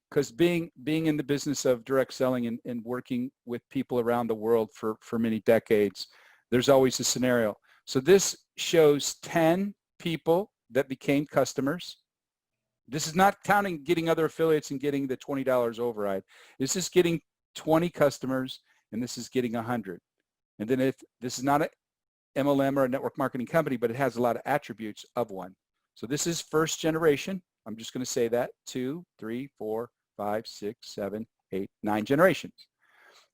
because being in the business of direct selling and working with people around the world for many decades, there's always a scenario. So this shows 10 people that became customers. This is not counting getting other affiliates and getting the $20 override. This is getting 20 customers, and this is getting 100. And then if this is not an MLM or a network marketing company, but it has a lot of attributes of one. So this is first generation. I'm just going to say that 2, 3, 4, 5, 6, 7, 8, 9 generations.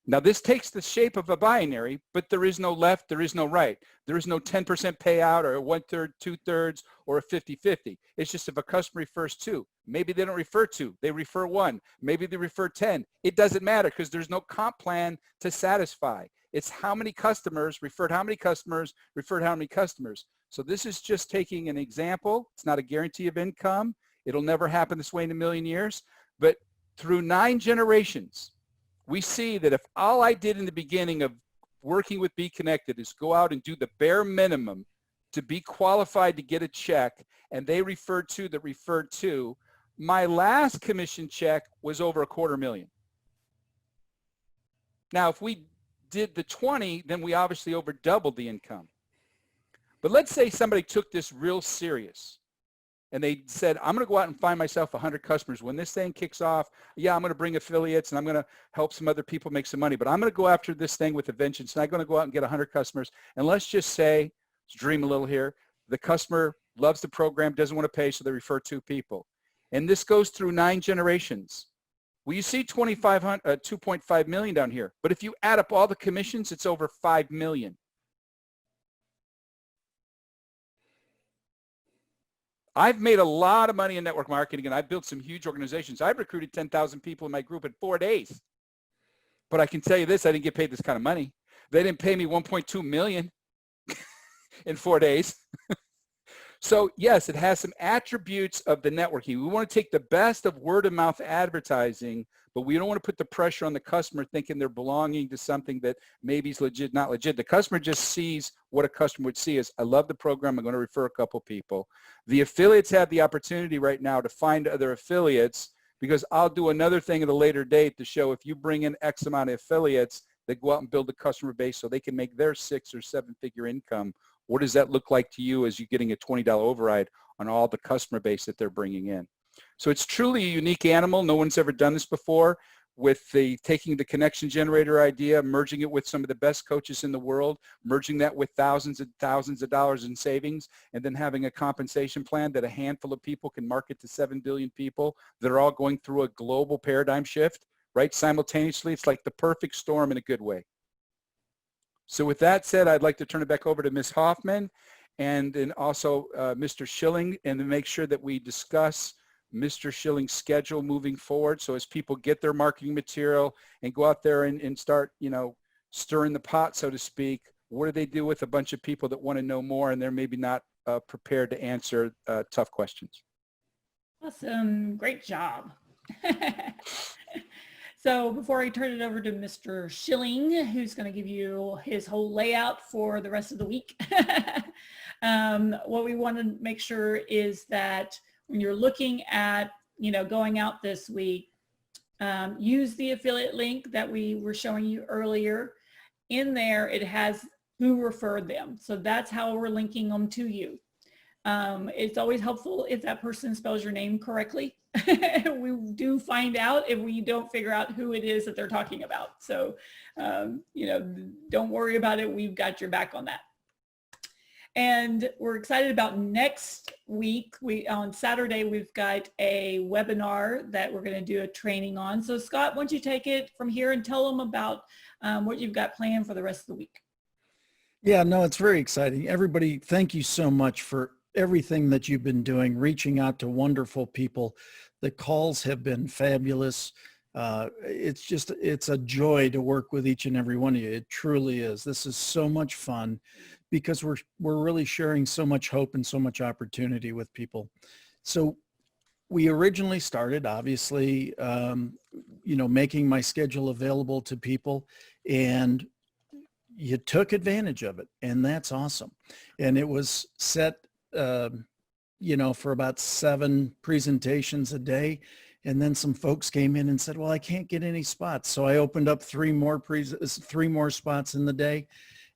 Now this takes the shape of a binary, but there is no left, there is no right. There is no 10% payout or a 1/3, 2/3, or a 50-50. It's just if a customer refers 2, maybe they don't refer 2, they refer 1, maybe they refer 10. It doesn't matter because there's no comp plan to satisfy. It's how many customers referred how many customers, referred how many customers. So this is just taking an example. It's not a guarantee of income. It'll never happen this way in a million years. But through 9 generations, we see that if all I did in the beginning of working with BeeKonnected is go out and do the bare minimum to be qualified to get a check, and they referred to, my last commission check was over $250,000. Now, if we did the 20, then we obviously over doubled the income. But let's say somebody took this real serious and they said, I'm going to go out and find myself 100 customers. When this thing kicks off, yeah, I'm going to bring affiliates and I'm going to help some other people make some money, but I'm going to go after this thing with a vengeance, and I'm going to go out and get 100 customers. And let's just say, let's dream a little here, the customer loves the program, doesn't want to pay, so they refer 2 people. And this goes through 9 generations. Well, you see 2.5 million down here, but if you add up all the commissions, it's over 5 million. I've made a lot of money in network marketing, and I've built some huge organizations. I've recruited 10,000 people in my group in 4 days. But I can tell you this, I didn't get paid this kind of money. They didn't pay me 1.2 million in 4 days. So yes, it has some attributes of the networking. We want to take the best of word of mouth advertising, but we don't want to put the pressure on the customer thinking they're belonging to something that maybe is legit, not legit. The customer just sees what a customer would see as, I love the program, I'm going to refer a couple people. The affiliates have the opportunity right now to find other affiliates, because I'll do another thing at a later date to show if you bring in X amount of affiliates, they go out and build a customer base so they can make their 6 or 7 figure income. What does that look like to you as you're getting a $20 override on all the customer base that they're bringing in? So it's truly a unique animal. No one's ever done this before, with taking the connection generator idea, merging it with some of the best coaches in the world, merging that with thousands and thousands of dollars in savings, and then having a compensation plan that a handful of people can market to 7 billion people that are all going through a global paradigm shift, right? Simultaneously, it's like the perfect storm in a good way. So with that said, I'd like to turn it back over to Ms. Hoffman and then also Mr. Schilling, and to make sure that we discuss Mr. Schilling's schedule moving forward. So as people get their marketing material and go out there and start, you know, stirring the pot, so to speak, what do they do with a bunch of people that want to know more and they're maybe not prepared to answer tough questions? Awesome. Great job. So before I turn it over to Mr. Schilling, who's going to give you his whole layout for the rest of the week, what we want to make sure is that when you're looking at, you know, going out this week, use the affiliate link that we were showing you earlier. In there, it has who referred them. So that's how we're linking them to you. It's always helpful if that person spells your name correctly. We do find out if we don't figure out who it is that they're talking about. So, you know, don't worry about it. We've got your back on that. And we're excited about next week. On Saturday, we've got a webinar that we're going to do a training on. So Scott, why don't you take it from here and tell them about what you've got planned for the rest of the week. Yeah, no, it's very exciting. Everybody, thank you so much for everything that you've been doing, reaching out to wonderful people. The calls have been fabulous. It's a joy to work with each and every one of you. It truly is. This is so much fun because we're really sharing so much hope and so much opportunity with people. So we originally started, obviously, you know, making my schedule available to people, and you took advantage of it, and that's awesome. And it was set, you know, for about 7 presentations a day. And then some folks came in and said, well, I can't get any spots. So I opened up 3 more spots in the day,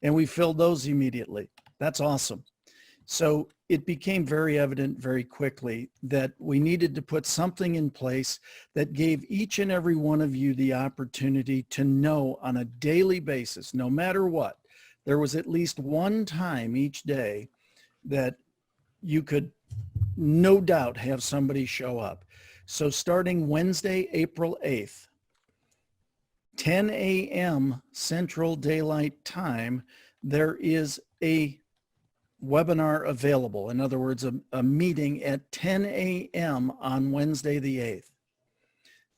and we filled those immediately. That's awesome. So it became very evident very quickly that we needed to put something in place that gave each and every one of you the opportunity to know on a daily basis, no matter what, there was at least one time each day that you could no doubt have somebody show up. So starting Wednesday, April 8th, 10 a.m. Central Daylight Time, there is a webinar available. In other words, a meeting at 10 a.m. on Wednesday the 8th.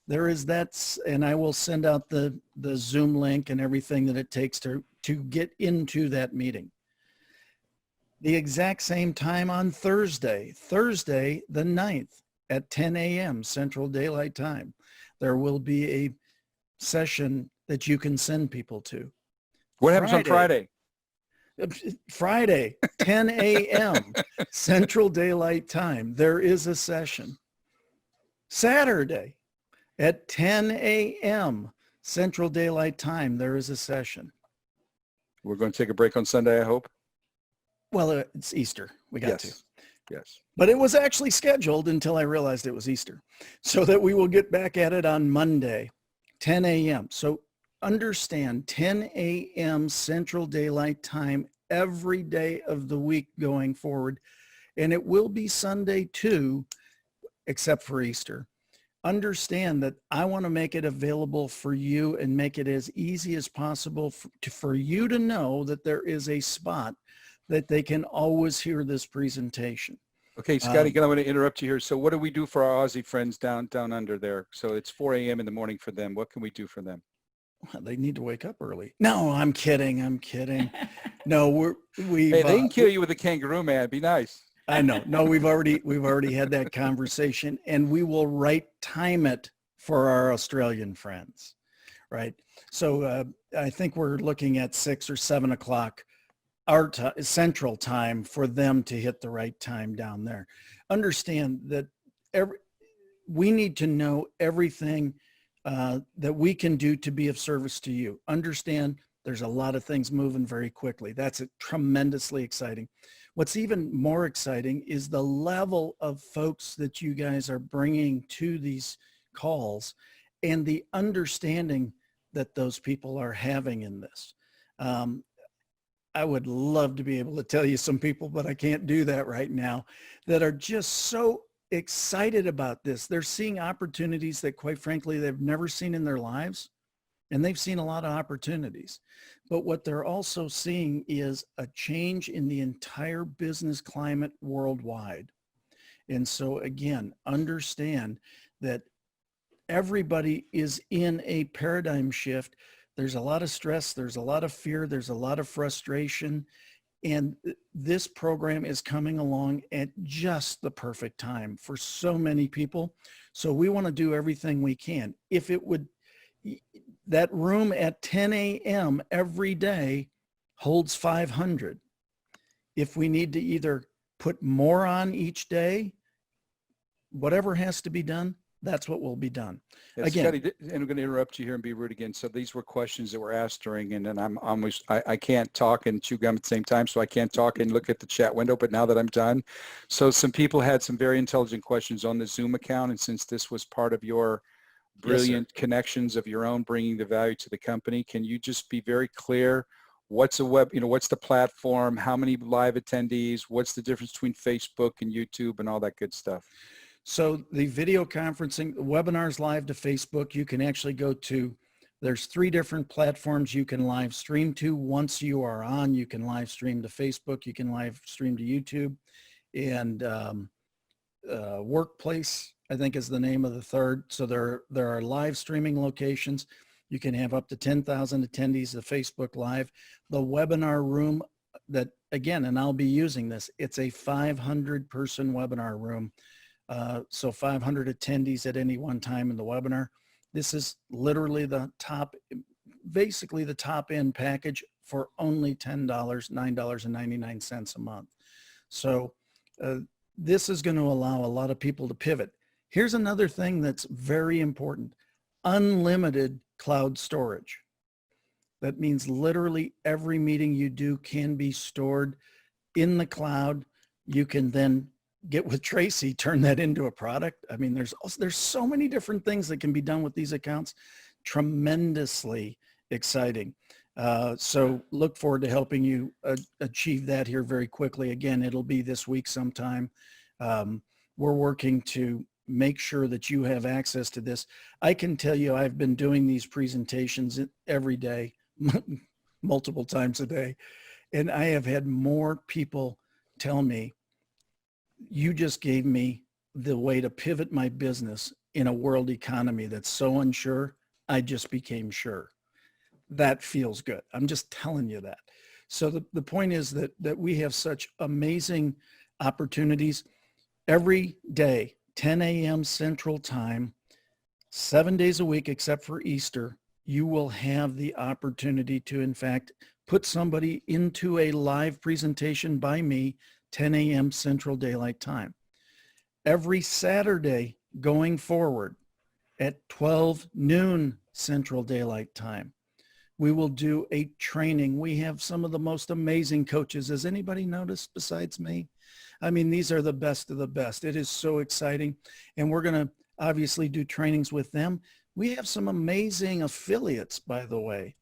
There is that, and I will send out the Zoom link and everything that it takes to get into that meeting. The exact same time on Thursday the 9th at 10 a.m. Central Daylight Time, there will be a session that you can send people to. What happens on Friday? Friday, 10 a.m. Central Daylight Time, there is a session. Saturday at 10 a.m. Central Daylight Time, there is a session. We're going to take a break on Sunday, I hope. Well, it's Easter. We got to. Yes. But it was actually scheduled until I realized it was Easter, so that we will get back at it on Monday, 10 a.m. So understand, 10 a.m. Central Daylight Time every day of the week going forward. And it will be Sunday too, except for Easter. understand that I want to make it available for you and make it as easy as possible for you to know that there is a spot that they can always hear this presentation. Okay, Scotty, I'm going to interrupt you here. So what do we do for our Aussie friends down under there? So it's 4 a.m. in the morning for them. What can we do for them? Well, they need to wake up early. No, I'm kidding. No, hey, they can kill you with a kangaroo, man. Be nice. I know. No, we've already had that conversation, and we will time it for our Australian friends, right? So I think we're looking at 6 or 7 o'clock our central time for them to hit the right time down there. Understand that we need to know everything that we can do to be of service to you. Understand there's a lot of things moving very quickly. That's tremendously exciting. What's even more exciting is the level of folks that you guys are bringing to these calls and the understanding that those people are having in this. I would love to be able to tell you some people, but I can't do that right now, that are just so excited about this. They're seeing opportunities that, quite frankly, they've never seen in their lives. And they've seen a lot of opportunities. But what they're also seeing is a change in the entire business climate worldwide. And so again, understand that everybody is in a paradigm shift. There's a lot of stress, there's a lot of fear, there's a lot of frustration. And this program is coming along at just the perfect time for so many people. So we want to do everything we can. If it would, that room at 10 a.m. every day holds 500. If we need to either put more on each day, whatever has to be done, that's what will be done. Yeah, again, Scotty, and I'm going to interrupt you here and be rude again. So these were questions that were asked during, and then I can't talk and chew gum at the same time, so I can't talk and look at the chat window, but now that I'm done. So some people had some very intelligent questions on the Zoom account, and since this was part of your brilliant connections of your own, bringing the value to the company, can you just be very clear? What's a web, what's the platform? How many live attendees? What's the difference between Facebook and YouTube and all that good stuff? So the video conferencing, webinars live to Facebook, you can actually go to, there's 3 different platforms you can live stream to. Once you are on, you can live stream to Facebook, you can live stream to YouTube, and Workplace, I think, is the name of the third. So there are live streaming locations. You can have up to 10,000 attendees of Facebook Live. The webinar room that, again, and I'll be using this, it's a 500 person webinar room. So 500 attendees at any one time in the webinar. This is literally the top, basically the top end package for only $10, $9.99 a month. So this is going to allow a lot of people to pivot. Here's another thing that's very important: unlimited cloud storage. That means literally every meeting you do can be stored in the cloud. You can then get with Tracy, turn that into a product. I mean, there's so many different things that can be done with these accounts. Tremendously exciting. So look forward to helping you achieve that here very quickly. Again, it'll be this week sometime. We're working to make sure that you have access to this. I can tell you, I've been doing these presentations every day, multiple times a day, and I have had more people tell me, you just gave me the way to pivot my business in a world economy that's so unsure. I just became sure. That feels good. I'm just telling you that. So the point is that we have such amazing opportunities every day, 10 a.m. Central Time, 7 days a week, except for Easter. You will have the opportunity to, in fact, put somebody into a live presentation by me, 10 a.m. Central Daylight Time. Every Saturday going forward at 12 noon Central Daylight Time, we will do a training. We have some of the most amazing coaches. Has anybody noticed besides me? I mean, these are the best of the best. It is so exciting. And we're going to obviously do trainings with them. We have some amazing affiliates, by the way,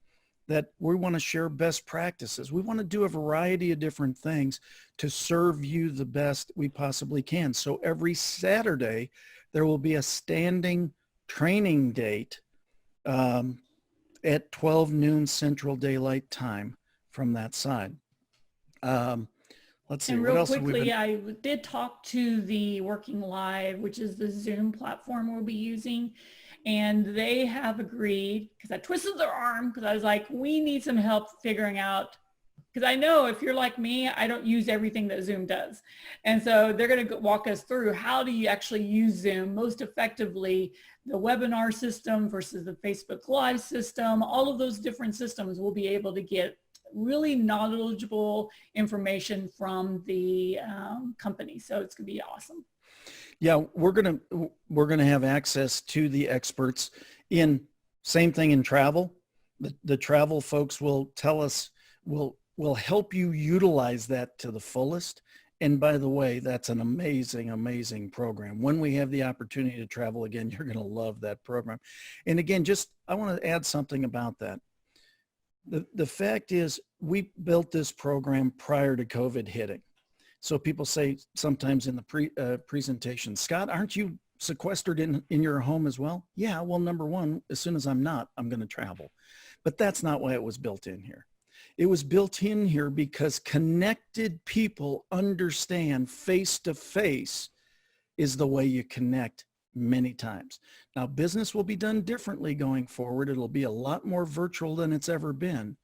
that we want to share best practices. We want to do a variety of different things to serve you the best we possibly can. So every Saturday, there will be a standing training date at 12 noon Central Daylight Time from that side. Let's see, and what real else have we quickly, been? I did talk to the Working Live, which is the Zoom platform we'll be using. And they have agreed, because I twisted their arm, because I was like, we need some help figuring out, because I know if you're like me, I don't use everything that Zoom does. And so they're going to walk us through how do you actually use Zoom most effectively, the webinar system versus the Facebook Live system, all of those different systems we'll be able to get really knowledgeable information from the company. So it's going to be awesome. Yeah, we're gonna have access to the experts in same thing in travel. The travel folks will tell us, will help you utilize that to the fullest. And by the way, that's an amazing, amazing program. When we have the opportunity to travel again, you're gonna love that program. And again, I want to add something about that. The fact is, we built this program prior to COVID hitting. So people say sometimes in the presentation, Scott, aren't you sequestered in your home as well? Yeah, well, number one, as soon as I'm not, I'm going to travel. But that's not why it was built in here. It was built in here because connected people understand face-to-face is the way you connect many times. Now, business will be done differently going forward. It'll be a lot more virtual than it's ever been.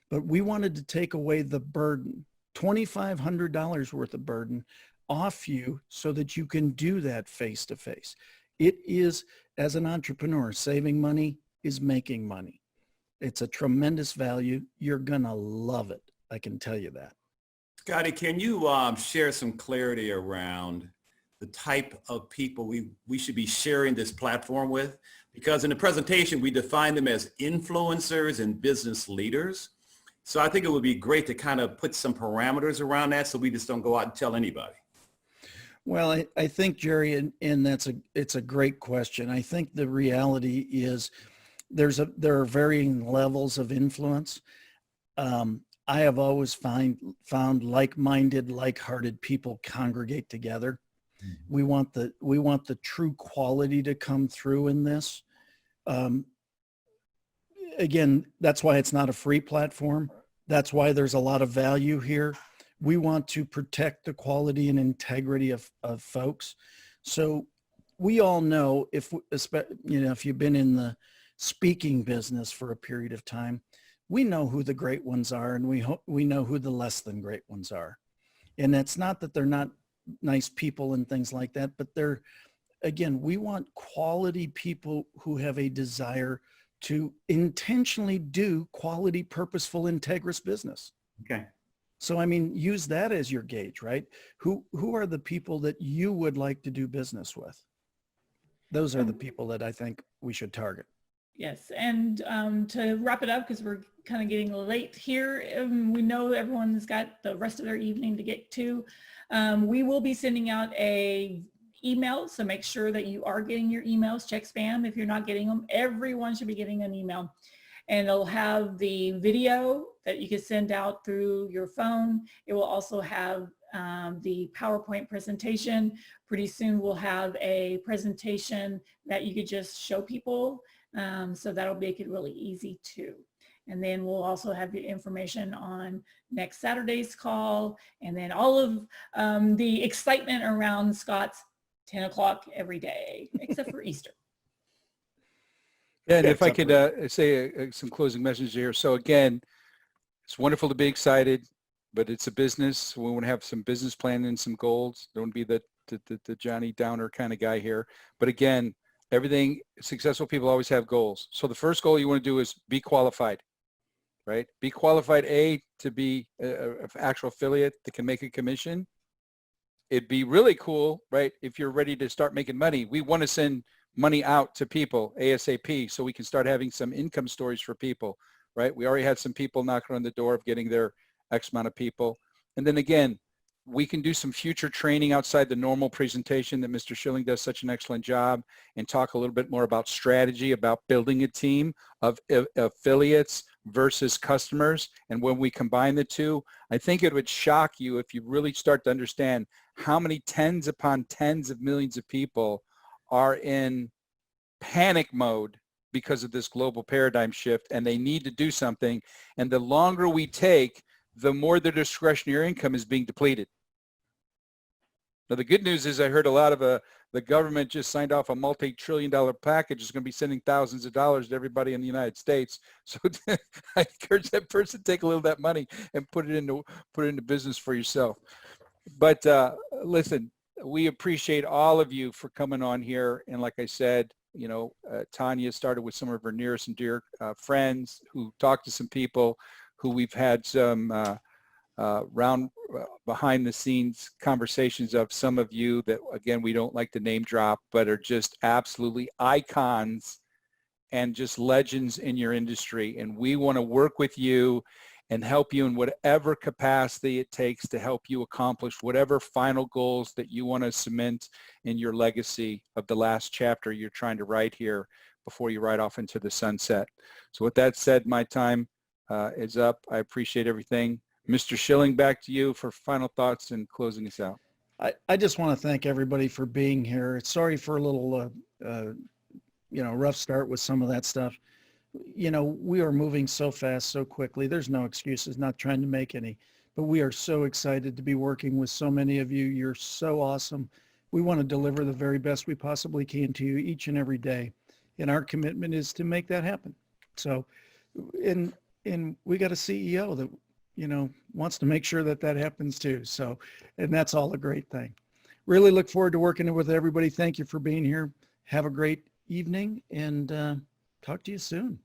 But we wanted to take away the burden, $2,500 worth of burden off you so that you can do that face-to-face. It is, as an entrepreneur, saving money is making money. It's a tremendous value. You're gonna love it. I can tell you that. Scotty, can you share some clarity around the type of people we should be sharing this platform with? Because in the presentation, we define them as influencers and business leaders. So I think it would be great to kind of put some parameters around that so we just don't go out and tell anybody. Well, I think, Jerry, and it's a great question. I think the reality is there are varying levels of influence. I have always found like-minded, like-hearted people congregate together. We want the true quality to come through in this. Again, that's why it's not a free platform. That's why there's a lot of value here. We want to protect the quality and integrity of folks. So we all know, if you've been in the speaking business for a period of time, we know who the great ones are, and we know who the less than great ones are. And it's not that they're not nice people and things like that, but again, we want quality people who have a desire to intentionally do quality, purposeful, integrous business. Okay. So, I mean, use that as your gauge, right? Who are the people that you would like to do business with? Those are the people that I think we should target. Yes, and to wrap it up, because we're kind of getting late here, we know everyone's got the rest of their evening to get to. We will be sending out a email, so make sure that you are getting your emails. Check spam if you're not getting them. Everyone should be getting an email, and it'll have the video that you can send out through your phone. It will also have the PowerPoint presentation. Pretty soon we'll have a presentation that you could just show people, so that'll make it really easy too. And then we'll also have the information on next Saturday's call, and then all of the excitement around Scott's 10 o'clock every day, except for Easter. Yeah, and if I could say some closing messages here. So again, it's wonderful to be excited, but it's a business. We want to have some business plan and some goals. Don't be the Johnny Downer kind of guy here. But again, successful people always have goals. So the first goal you want to do is be qualified, right? Be qualified, to be an actual affiliate that can make a commission. It'd be really cool, right? If you're ready to start making money, we want to send money out to people ASAP so we can start having some income stories for people, right? We already had some people knocking on the door of getting their X amount of people. And then again, we can do some future training outside the normal presentation that Mr. Schilling does such an excellent job, and talk a little bit more about strategy, about building a team of affiliates versus customers. And when we combine the two, I think it would shock you if you really start to understand how many tens upon tens of millions of people are in panic mode because of this global paradigm shift, and they need to do something. And the longer we take, the more their discretionary income is being depleted. Now, the good news is I heard a lot of the government just signed off a multi-trillion-dollar package. It's going to be sending thousands of dollars to everybody in the United States. So I encourage that person to take a little of that money and put it into business for yourself. But listen, we appreciate all of you for coming on here. And like I said, you know, Tanya started with some of her nearest and dear friends who talked to some people who we've had some behind the scenes conversations of, some of you that, again, we don't like to name drop, but are just absolutely icons and just legends in your industry. And we want to work with you and help you in whatever capacity it takes to help you accomplish whatever final goals that you want to cement in your legacy of the last chapter you're trying to write here before you ride off into the sunset. So with that said, my time is up. I appreciate everything. Mr. Schilling, back to you for final thoughts and closing us out. I just want to thank everybody for being here. Sorry for a little, rough start with some of that stuff. You know, we are moving so fast, so quickly. There's no excuses, not trying to make any, but we are so excited to be working with so many of you. You're so awesome. We want to deliver the very best we possibly can to you each and every day. And our commitment is to make that happen. So, and we got a CEO that, you know, wants to make sure that that happens too. So, and that's all a great thing. Really look forward to working with everybody. Thank you for being here. Have a great evening, and talk to you soon.